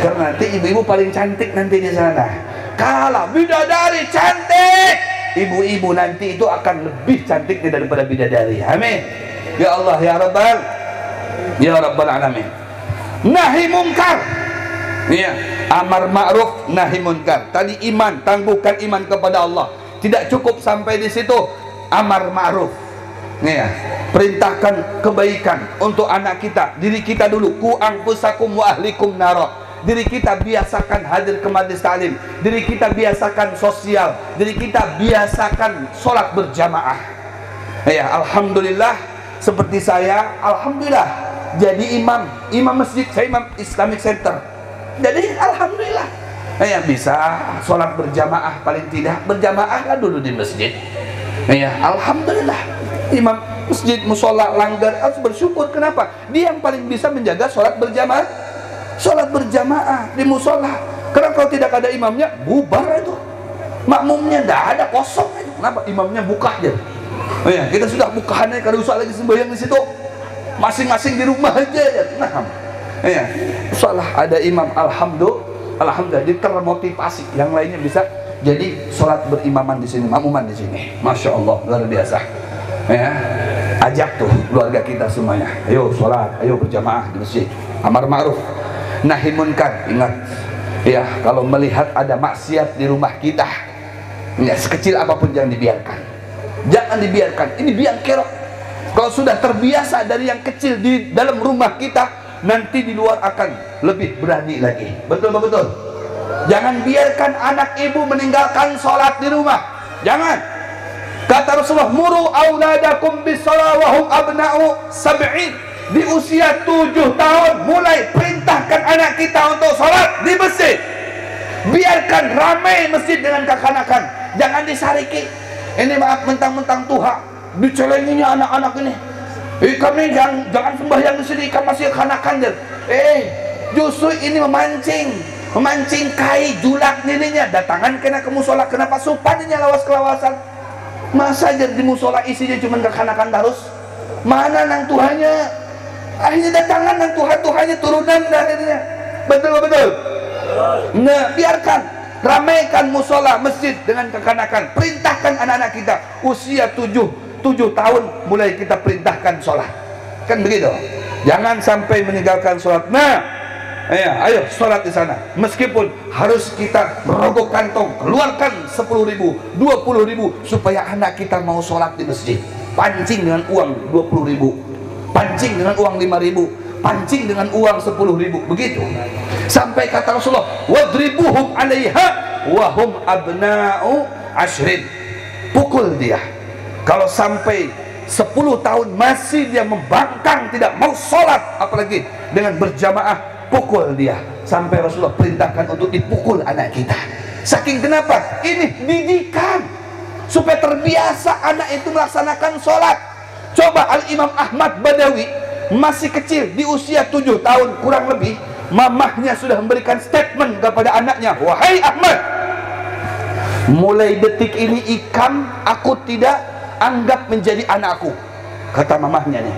Karena nanti ibu-ibu paling cantik nanti di sana. Kalau bidadari cantik, ibu-ibu nanti itu akan lebih cantik daripada bidadari. Amin. Ya Allah ya Rabbal alamin. Nahi mungkar. Iya, amar ma'ruf nahi munkar. Tadi iman, tangguhkan iman kepada Allah. Tidak cukup sampai di situ. Amar ma'ruf. Iya, perintahkan kebaikan untuk anak kita, diri kita dulu. Ku anfusakum wa ahlikum naro. Diri kita biasakan hadir ke majlis taklim, diri kita biasakan sosial, diri kita biasakan sholat berjamaah. Ya, alhamdulillah seperti saya, alhamdulillah jadi imam masjid, saya imam Islamic Center. Jadi alhamdulillah ya bisa sholat berjamaah, paling tidak berjamaah lah dulu di masjid. Ya, alhamdulillah imam masjid musola langgar, harus bersyukur. Kenapa? Dia yang paling bisa menjaga sholat berjamaah. Sholat berjamaah di musola. Karena kalau tidak ada imamnya, bubar itu. Makmumnya tidak ada, kosong aja. Kenapa? Imamnya buka aja. Oh ya, kita sudah bukaannya kalau usah lagi sembahyang di situ. Masing-masing di rumah aja ya. Nah, ya, salah ada imam, alhamdulillah dia termotivasi. Yang lainnya bisa jadi sholat berimaman di sini, makmuman di sini. Masya Allah, luar biasa. Ya, ajak tuh keluarga kita semuanya. Ayo sholat, ayo berjamaah di masjid. Amar ma'ruf nahi munkar. Ingat ya, kalau melihat ada maksiat di rumah kita ya, sekecil apapun jangan dibiarkan, jangan dibiarkan. Ini biang kerok. Kalau sudah terbiasa dari yang kecil di dalam rumah kita, nanti di luar akan lebih berani lagi. Betul betul. Jangan biarkan anak ibu meninggalkan sholat di rumah. Jangan. Kata Rasulullah, muru auladakum bis shalah wa hum abna'u sab'in. Di usia 7 tahun mulai perintahkan anak kita untuk sholat di masjid. Biarkan ramai masjid dengan kekanakan, jangan disariki. Ini maaf, mentang-mentang tuha dicelenginya anak-anak ini. Kami jangan sembahyang di sini, kami masih kekanakan. Justru ini memancing kai julak dirinya. Datangan kena ke musola, kenapa supannya lawas kelawasan? Masa jadi di musola isinya cuma kekanakan terus? Mana nang tuhanya? Akhirnya datangan nang tuhan-tuhannya turunan akhirnya. Betul. Nah, biarkan ramaikan musola masjid dengan kekanakan. Perintahkan anak-anak kita usia 7 tahun mulai kita perintahkan sholat. Kan begitu. Jangan sampai meninggalkan sholat. Nah, ayo sholat di sana. Meskipun harus kita merogoh kantong, keluarkan 10.000, 20.000 supaya anak kita mau sholat di masjid. Pancing dengan uang 20.000. Pancing dengan uang 5.000, pancing dengan uang 10.000, begitu. Sampai kata Rasulullah, wadribuhum 'alaiha wa hum abna'u ashrin. Pukul dia. Kalau sampai 10 tahun masih dia membangkang, tidak mau sholat, apalagi dengan berjamaah, pukul dia. Sampai Rasulullah perintahkan untuk dipukul anak kita. Saking kenapa? Ini didikan supaya terbiasa anak itu melaksanakan sholat. Coba Al-Imam Ahmad Badawi masih kecil, di usia 7 tahun kurang lebih, mamahnya sudah memberikan statement kepada anaknya, wahai Ahmad, mulai detik ini Ikam aku tidak anggap menjadi anakku. Kata mamahnya nih,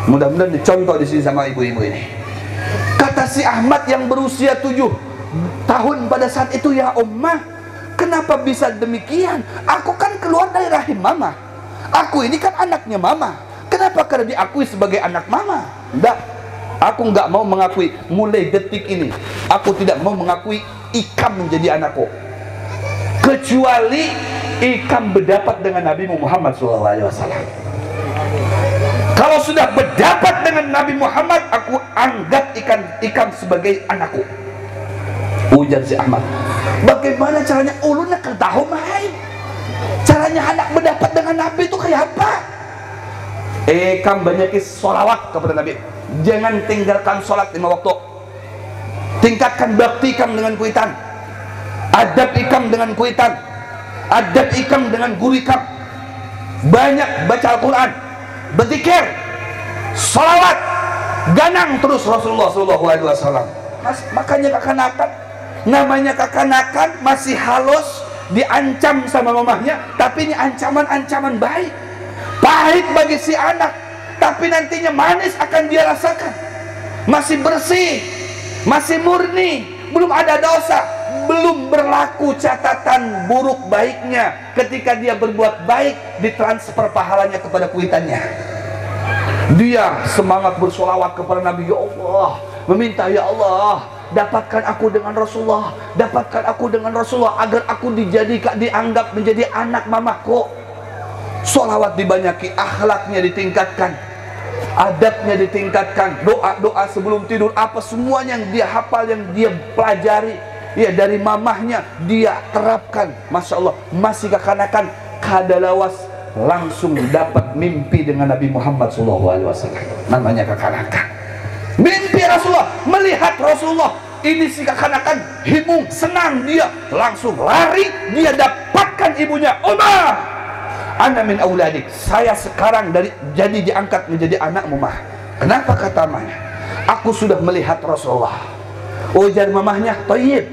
mudah-mudahan dicontoh di sini sama ibu-ibu ini. Kata si Ahmad yang berusia 7 tahun pada saat itu, ya Ummah, kenapa bisa demikian? Aku kan keluar dari rahim mama. Aku ini kan anaknya mama. Kenapa karena diakui sebagai anak mama? Enggak, aku enggak mau mengakui. Mulai detik ini aku tidak mau mengakui Ikam menjadi anakku, kecuali Ikam berdapat dengan Nabi Muhammad SAW. Kalau sudah berdapat dengan Nabi Muhammad, aku anggap Ikam sebagai anakku. Ujar si Ahmad, bagaimana caranya? Ulun nak tahu mai. Caranya anak berdapat dengan Nabi itu kayak apa? Kam banyakin sholawat kepada Nabi. Jangan tinggalkan sholat 5 waktu. Tingkatkan bakti Kam dengan kuitan, adab Ikam dengan kuitan, adab Ikam dengan guru Ikam. Banyak baca Al-Quran, berzikir, sholawat, ganang terus Rasulullah SAW. Makanya kekanakan, namanya kekanakan masih halus, diancam sama mamahnya, tapi ini ancaman-ancaman baik, pahit bagi si anak. tapi nantinya manis akan dia rasakan. Masih bersih, masih murni, belum ada dosa, belum berlaku catatan buruk baiknya. Ketika dia berbuat baik, ditransfer pahalanya kepada kuitannya. Dia semangat bersolawat kepada Nabi, ya Allah, meminta, ya Allah, dapatkan aku dengan Rasulullah, dapatkan aku dengan Rasulullah, agar aku dianggap menjadi anak mamaku. Solawat dibanyaki, akhlaknya ditingkatkan, adabnya ditingkatkan, doa-doa sebelum tidur, apa semuanya yang dia hafal, yang dia pelajari, ya dari mamahnya dia terapkan. Masya Allah, masih kekanakan, kadalawas langsung dapat mimpi dengan Nabi Muhammad SAW. Namanya kekanakan, mimpi Rasulullah, melihat Rasulullah. Ini si kekanakan, himung, senang dia, langsung lari, dia dapatkan ibunya. Umar, ana min auladik, saya sekarang jadi diangkat menjadi anakmu, mah. Kenapa? Kata mamanya, aku sudah melihat Rasulullah. Ujar mamahnya, thayyib,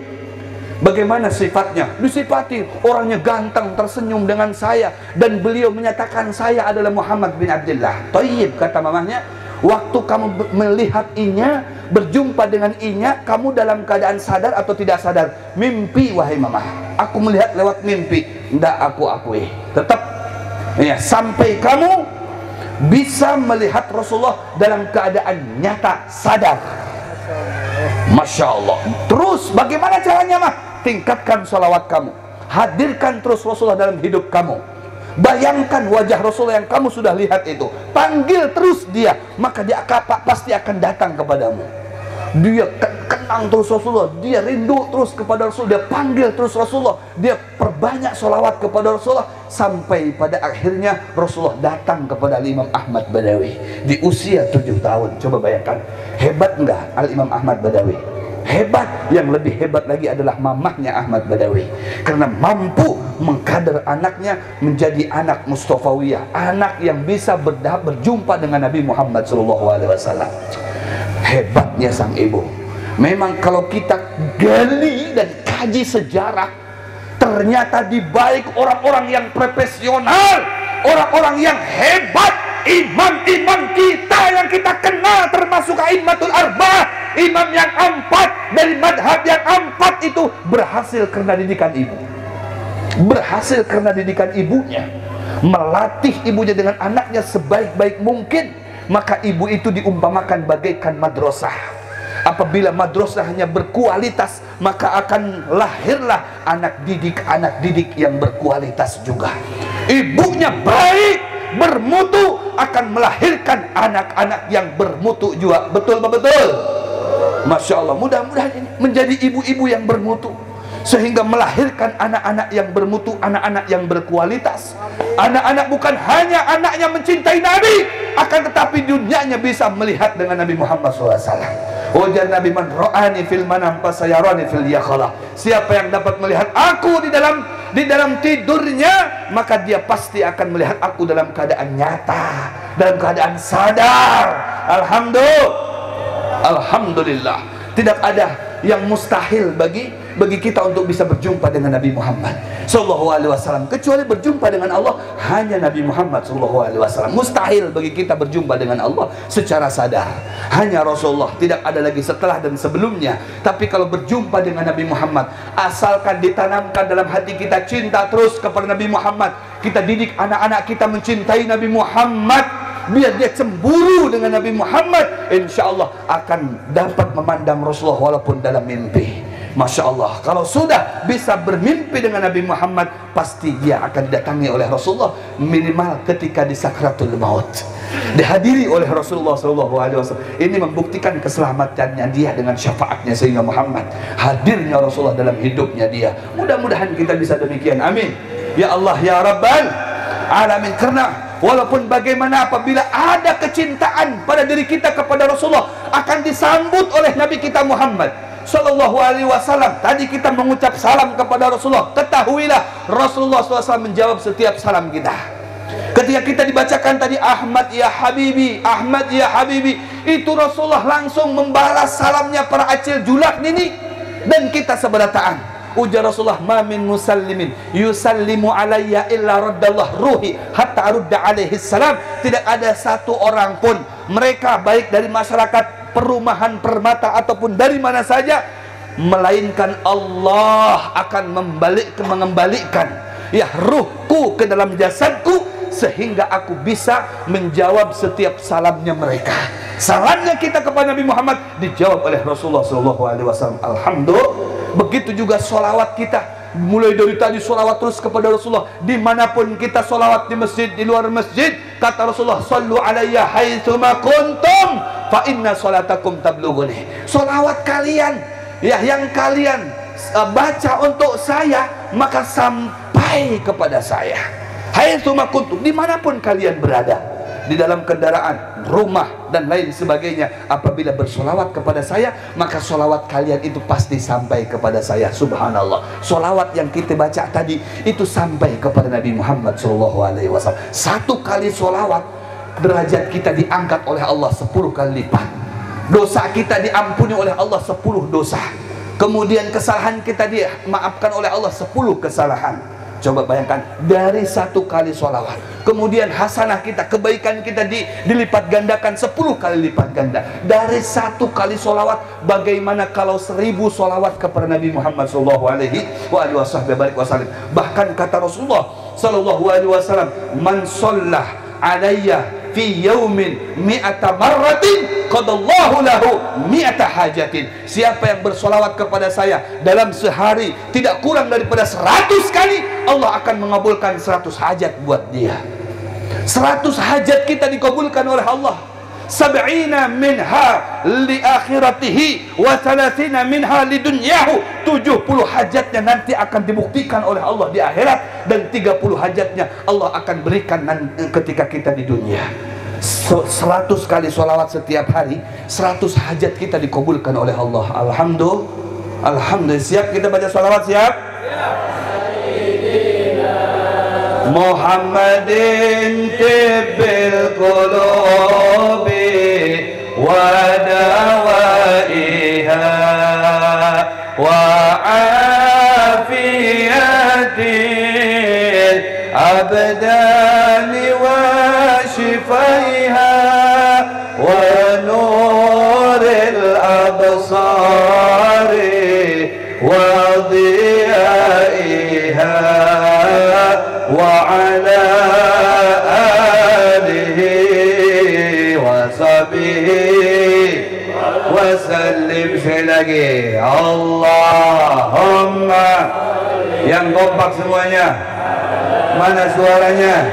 bagaimana sifatnya? Disifati orangnya ganteng, tersenyum dengan saya, dan beliau menyatakan saya adalah Muhammad bin Abdullah. Thayyib, kata mamahnya. Waktu kamu melihat inya, berjumpa dengan inya, kamu dalam keadaan sadar atau tidak sadar? Mimpi, wahai mamah. Aku melihat lewat mimpi. Tidak aku akui. Tetap ya, sampai kamu bisa melihat Rasulullah dalam keadaan nyata, sadar. Masya Allah. Terus bagaimana caranya, mah? Tingkatkan salawat kamu, hadirkan terus Rasulullah dalam hidup kamu. Bayangkan wajah Rasulullah yang kamu sudah lihat itu, panggil terus dia, maka dia pasti akan datang kepadamu. Dia kenang terus Rasulullah, dia rindu terus kepada Rasulullah, dia panggil terus Rasulullah, dia perbanyak sholawat kepada Rasulullah, sampai pada akhirnya Rasulullah datang kepada Imam Ahmad Badawi di usia 7 tahun. Coba bayangkan, hebat enggak Al-Imam Ahmad Badawi? Hebat. Yang lebih hebat lagi adalah mamahnya Ahmad Badawi, karena mampu mengkader anaknya menjadi anak Mustafawiyah, anak yang bisa berjumpa dengan Nabi Muhammad SAW. Hebatnya sang ibu. Memang kalau kita gali dan kaji sejarah, ternyata di balik orang-orang yang profesional, orang-orang yang hebat, imam-imam kita yang kita kenal, termasuk A'immatul Arba'ah, imam yang 4 dari madhab yang 4 itu berhasil karena didikan ibu. Berhasil karena didikan ibunya, melatih ibunya dengan anaknya sebaik-baik mungkin. Maka ibu itu diumpamakan bagaikan madrasah. Apabila madrasah hanya berkualitas, maka akan lahirlah anak didik yang berkualitas juga. Ibunya baik, bermutu, akan melahirkan anak-anak yang bermutu juga. Betul betul. Masya Allah, mudah-mudahan ini menjadi ibu-ibu yang bermutu, sehingga melahirkan anak-anak yang bermutu, anak-anak yang berkualitas. Anak-anak bukan hanya anaknya mencintai Nabi, akan tetapi dunianya bisa melihat dengan Nabi Muhammad SAW. Wajar Nabi, man ra'ani fil manam fasayarani fil yaqalah. Siapa yang dapat melihat aku di dalam tidurnya, maka dia pasti akan melihat aku dalam keadaan nyata, dalam keadaan sadar. Alhamdulillah, tidak ada yang mustahil bagi kita untuk bisa berjumpa dengan Nabi Muhammad SAW, kecuali berjumpa dengan Allah hanya Nabi Muhammad SAW. Mustahil bagi kita berjumpa dengan Allah secara sadar, hanya Rasulullah, tidak ada lagi setelah dan sebelumnya. Tapi kalau berjumpa dengan Nabi Muhammad, asalkan ditanamkan dalam hati kita cinta terus kepada Nabi Muhammad, kita didik anak-anak kita mencintai Nabi Muhammad, biar dia cemburu dengan Nabi Muhammad, insya Allah akan dapat memandang Rasulullah walaupun dalam mimpi. Masya Allah, kalau sudah bisa bermimpi dengan Nabi Muhammad, pasti dia akan didatangi oleh Rasulullah minimal ketika di sakratul maut, dihadiri oleh Rasulullah SAW. Ini membuktikan keselamatannya dia dengan syafaatnya sehingga Muhammad, hadirnya Rasulullah dalam hidupnya dia. Mudah-mudahan kita bisa demikian, amin ya Allah ya Rabbal Alamin. Karena walaupun bagaimana, apabila ada kecintaan pada diri kita kepada Rasulullah, akan disambut oleh Nabi kita Muhammad Sallallahu Alaihi Wasallam. Tadi kita mengucap salam kepada Rasulullah, ketahuilah Rasulullah SAW menjawab setiap salam kita. Ketika kita dibacakan tadi Ahmad ya Habibi, Ahmad ya Habibi, itu Rasulullah langsung membalas salamnya para acil julak nini dan kita seberataan. Ujar Rasulullah, ma min musallimin yusallimu alayya illa raddallah ruhi hatta arudda alaihi salam. Tidak ada satu orang pun, mereka baik dari masyarakat perumahan permata ataupun dari mana saja, melainkan Allah akan mengembalikan ya ruhku ke dalam jasadku, sehingga aku bisa menjawab setiap salamnya mereka. Salamnya kita kepada Nabi Muhammad dijawab oleh Rasulullah SAW. Alhamdulillah. Begitu juga sholawat kita, mulai dari tadi sholawat terus kepada Rasulullah. Dimanapun kita sholawat, di masjid, di luar masjid, kata Rasulullah, sallu alayya haitsuma kuntum fa inna sholatakum tablughuni. Sholawat kalian ya, yang kalian baca untuk saya, maka sampai kepada saya. Haitsuma kuntum, dimanapun kalian berada, di dalam kendaraan, rumah, dan lain sebagainya, apabila bersolawat kepada saya, maka solawat kalian itu pasti sampai kepada saya. Subhanallah, solawat yang kita baca tadi itu sampai kepada Nabi Muhammad SAW. Satu kali solawat, derajat kita diangkat oleh Allah 10 kali lipat, dosa kita diampuni oleh Allah 10 dosa, kemudian kesalahan kita dimaafkan oleh Allah 10 kesalahan. Coba bayangkan, dari satu kali sholawat, kemudian hasanah kita, kebaikan kita dilipat gandakan 10 kali lipat ganda. Dari satu kali sholawat, bagaimana kalau 1000 sholawat kepada Nabi Muhammad SAW. Bahkan kata Rasulullah SAW, man shollah alayya fi yaumin mi'ata marratin qadallahu lahu mi'ata hajatin. Siapa yang bersolawat kepada saya dalam sehari tidak kurang daripada 100 kali, Allah akan mengabulkan 100 hajat buat dia. 100 hajat kita dikabulkan oleh Allah. 70 minha li akhiratihi wa 30 minha li dunyahu. 70 hajatnya nanti akan dibuktikan oleh Allah di akhirat, dan 30 hajatnya Allah akan berikan ketika kita di dunia. 100 kali sholawat setiap hari, 100 hajat kita dikabulkan oleh Allah. Alhamdulillah. Alhamdulillah. Siap kita baca sholawat? Siap? Muhammadin tibbil qulubi wa dawaiha wa afiyatil abdani wa shifaiha wa nuril absari wa dhiyaiha wa ala alihi wa sahbihi wa sallim. Sekali lagi, Allahumma. Yang kompak semuanya, mana suaranya?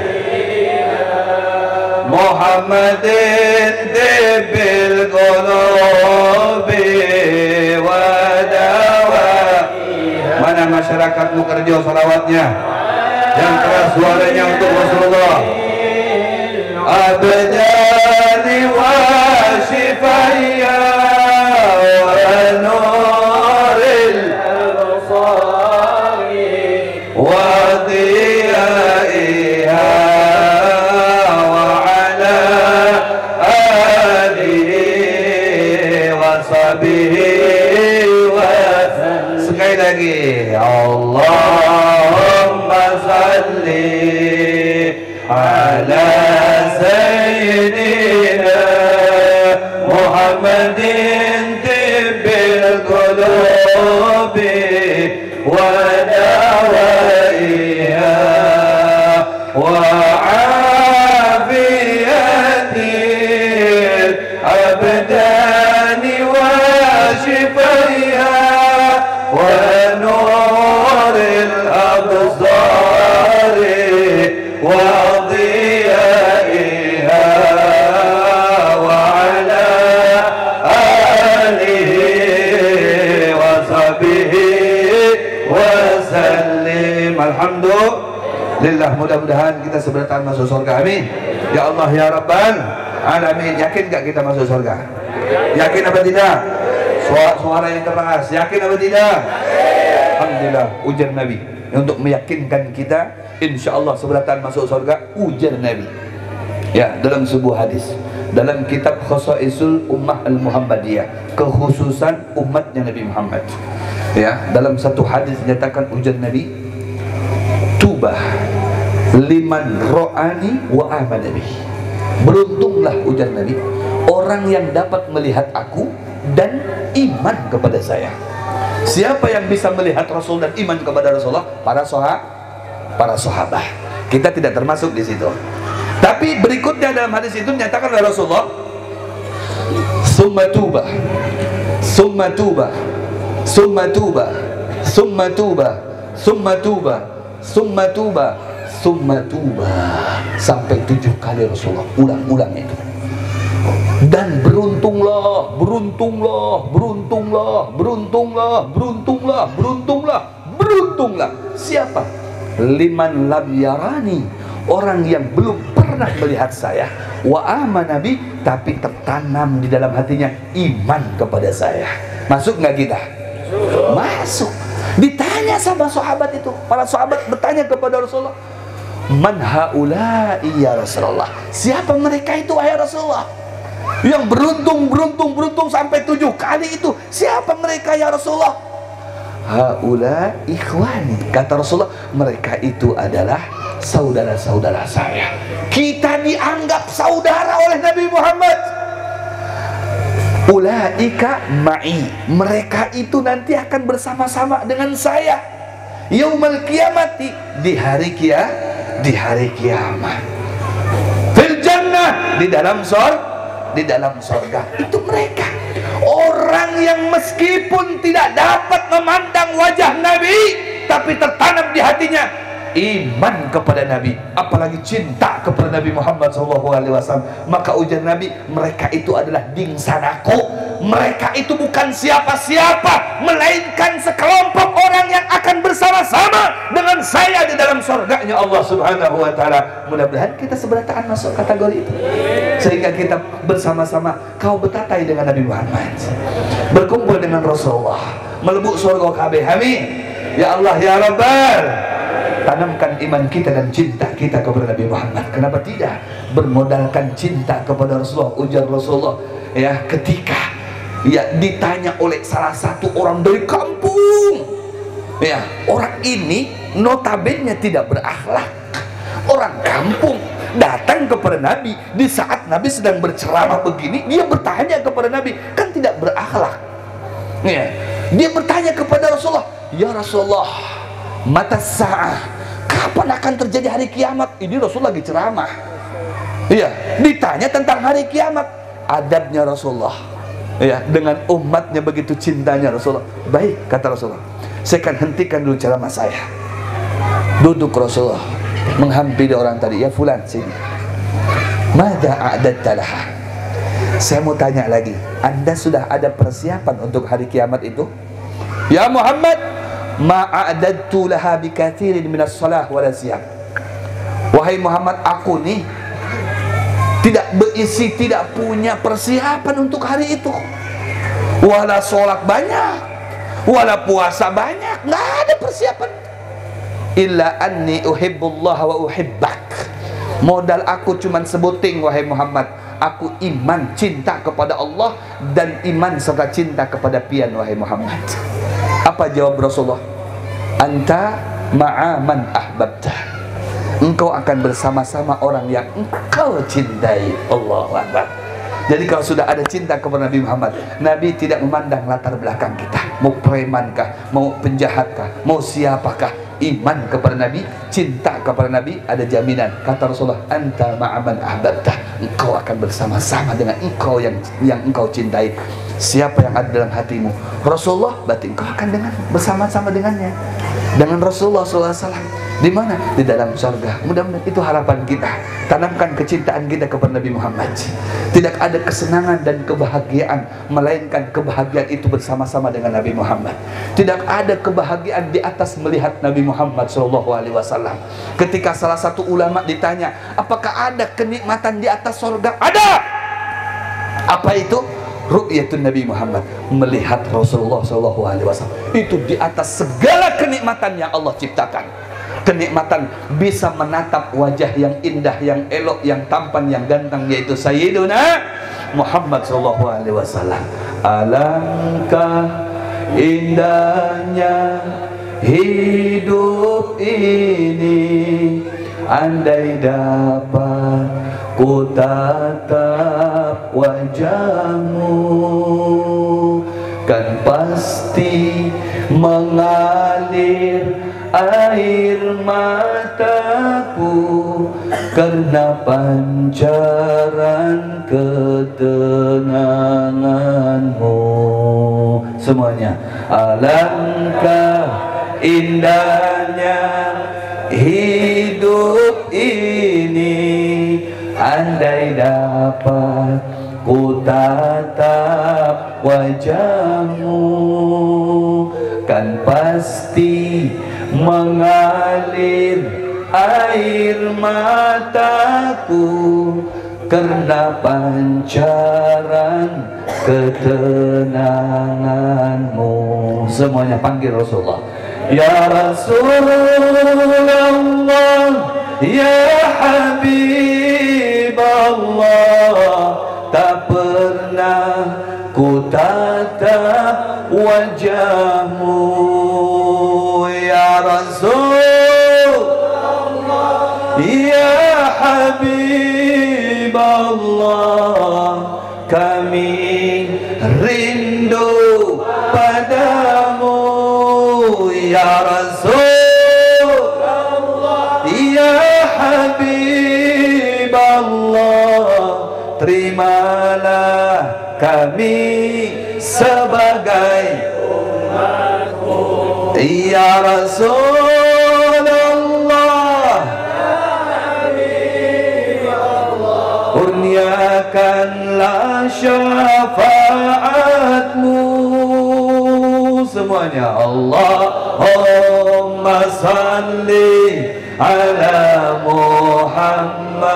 Muhammadin tibbil qulubi wa dawaiha. Mana masyarakatmu kerja salawatnya? Yang keras suaranya untuk Rasulullah. Abdani wa shifaiya wa nuril absari wa dhiyaiha wa ala alihi wa sahbihi wa sallam. Sekali lagi, Allahumma salli ala sayyidina Muhammadin tibbil qulubi wa dawaiha wa afiyatil abdani wa shifaiha wa nuril absari wa dhiyaiha wa ala alihi wa sahbihi wa sallim. Alhamdulillah, mudah-mudahan kita sebentar masuk surga. Amin ya Allah ya Rabbal Alamin. Yakin gak kita masuk surga? Yakin apa tidak? Suara yang keras, yakin apa tidak? Alhamdulillah, ujar Nabi untuk meyakinkan kita, insya Allah sebentar masuk surga. Ujar Nabi ya dalam sebuah hadis, dalam kitab Khosaisul Ummah Al-Muhammadiyah, kekhususan umatnya Nabi Muhammad. Ya, dalam satu hadis dinyatakan ujar Nabi, tubah liman ro'ani wa amana bihi. Beruntunglah ujar Nabi orang yang dapat melihat aku dan iman kepada saya. Siapa yang bisa melihat Rasul dan iman kepada Rasulullah? Para sahabat. Kita tidak termasuk di situ. Tapi berikutnya dalam hadis itu dinyatakan oleh Rasulullah, summa tuba, summa tuba, summa tuba, summa tuba, summa tuba, summa tuba, summa tuba, sampai 7 kali Rasulullah ulang-ulang itu. Dan beruntunglah, beruntunglah, beruntunglah, beruntunglah, beruntunglah, beruntunglah, beruntunglah. Siapa? Liman lam yarani, orang yang belum pernah melihat saya, wa amana bi, tapi tertanam di dalam hatinya iman kepada saya. Masuk nggak kita? Masuk. Ditanya sama sahabat itu, para sahabat bertanya kepada Rasulullah, man haula'i ya Rasulullah, siapa mereka itu wahai Rasulullah? Yang beruntung sampai 7 kali itu, siapa mereka ya Rasulullah? Haula ikhwani, kata Rasulullah, mereka itu adalah saudara-saudara saya. Kita dianggap saudara oleh Nabi Muhammad. Ulaika ma'i, mereka itu nanti akan bersama-sama dengan saya yaumul qiyamati, di hari kiamat, fil jannah, di dalam sorga. Itu mereka orang yang meskipun tidak dapat memandang wajah Nabi, tapi tertanam di hatinya iman kepada Nabi, apalagi cinta kepada Nabi Muhammad SAW. Maka ujar Nabi, mereka itu adalah dingsanaku, mereka itu bukan siapa-siapa, melainkan sekelompok orang yang akan bersama-sama dengan saya di dalam surganya Allah Subhanahu wa Ta'ala. Mudah-mudahan kita seberataan masuk kategori itu, sehingga kita bersama-sama kau betatai dengan Nabi Muhammad, berkumpul dengan Rasulullah, melebuk surga KB. Amin ya Allah ya Rabbal. Tanamkan iman kita dan cinta kita kepada Nabi Muhammad. Kenapa tidak? Bermodalkan cinta kepada Rasulullah. Ujar Rasulullah, ya, ketika ya ditanya oleh salah satu orang dari kampung, ya, orang ini notabene tidak berakhlak, orang kampung, datang kepada Nabi di saat Nabi sedang berceramah begini, dia bertanya kepada Nabi, kan tidak berakhlak, ya. Dia bertanya kepada Rasulullah, ya Rasulullah, mata sa'ah, kapan akan terjadi hari kiamat? Ini Rasul lagi ceramah, iya, ditanya tentang hari kiamat. Adabnya Rasulullah, ya, dengan umatnya begitu cintanya Rasulullah. Baik, kata Rasulullah, saya akan hentikan dulu ceramah saya. Duduk Rasulullah menghampiri orang tadi, ya fulan, sini, mada a'dadta laha, saya mau tanya lagi, Anda sudah ada persiapan untuk hari kiamat itu? Ya Muhammad, ma'adadtu laha bikathirin minas salah wala siyam. Wahai Muhammad, aku nih tidak punya persiapan untuk hari itu. Wala sholat banyak, wala puasa banyak, nggak ada persiapan. Illa anni uhibbullah wa uhibbak. Modal aku cuman sebuting, wahai Muhammad, aku iman, cinta kepada Allah, dan iman serta cinta kepada pian, wahai Muhammad. Apa jawab Rasulullah? Anta ma'aman ahbabta, engkau akan bersama-sama orang yang engkau cintai. Allahu Akbar. Jadi kalau sudah ada cinta kepada Nabi Muhammad, Nabi tidak memandang latar belakang kita, mau premankah, mau penjahatkah, mau siapakah, iman kepada Nabi, cinta kepada Nabi, ada jaminan. Kata Rasulullah, anta ma'aman ahbabta, engkau akan bersama-sama dengan engkau yang engkau cintai. Siapa yang ada dalam hatimu Rasulullah, berarti engkau akan bersama-sama dengannya, dengan Rasulullah SAW. Di mana? Di dalam surga. Mudah-mudahan itu harapan kita. Tanamkan kecintaan kita kepada Nabi Muhammad. Tidak ada kesenangan dan kebahagiaan melainkan kebahagiaan itu bersama-sama dengan Nabi Muhammad. Tidak ada kebahagiaan di atas melihat Nabi Muhammad SAW. Ketika salah satu ulama ditanya, apakah ada kenikmatan di atas surga? Ada. Apa itu? Ru'yatun Nabi Muhammad, melihat Rasulullah SAW. Itu di atas segala kenikmatan yang Allah ciptakan. Kenikmatan bisa menatap wajah yang indah, yang elok, yang tampan, yang ganteng, yaitu Sayyiduna Muhammad SAW. Alangkah indahnya hidup ini, andai dapat ku tatap wajahmu, kan pasti mengalir air mataku karena pancaran ketenanganmu. Semuanya, alangkah indahnya hidup ini, andai dapat ku tatap wajahmu, kan pasti mengalir air mataku karena pancaran ketenanganmu. Semuanya panggil Rasulullah. Ya Rasulullah, ya Habib Allah, tak pernah ku tatap wajahmu. Ya Rasulullah, ya Habib Allah, kami rindu padamu. Ya Rasulullah, ya Habib Allah, terimalah kami sebagai umatmu. Ya Rasulullah, kurniakanlah syafaatmu. Semuanya, Allahumma salli ala Muhammad,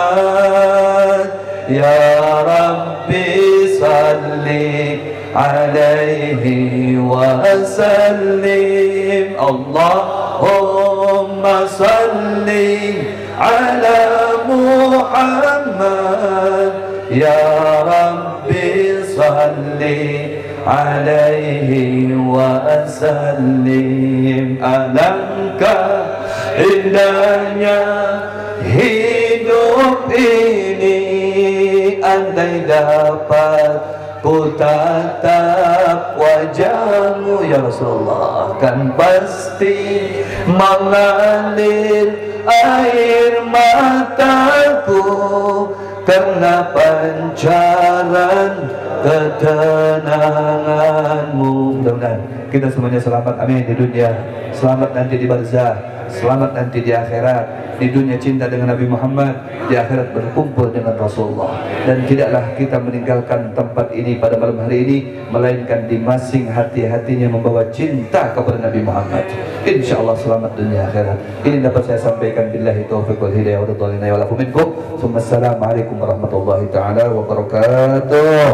ya Rabbi salli alaihi wa sallim. Allahumma salli ala Muhammad, ya Rabbi salli alaihi wa sallim. Alangkah indahnya hidup ini, andai dapat ku tatap wajahmu. Ya Rasulullah, kan pasti mengalir air mataku karena pancaran ketenanganmu. Mudah-mudahan kita semuanya selamat, amin, di dunia, selamat nanti di barzah, selamat nanti di akhirat. Di dunia cinta dengan Nabi Muhammad, di akhirat berkumpul dengan Rasulullah. Dan tidaklah kita meninggalkan tempat ini pada malam hari ini, melainkan di masing hati-hatinya membawa cinta kepada Nabi Muhammad. InsyaAllah selamat dunia akhirat. Ini dapat saya sampaikan. Billahi taufiq wal hidayah wa ridwanina wa lakum minkum. Assalamualaikum warahmatullahi ta'ala wabarakatuh.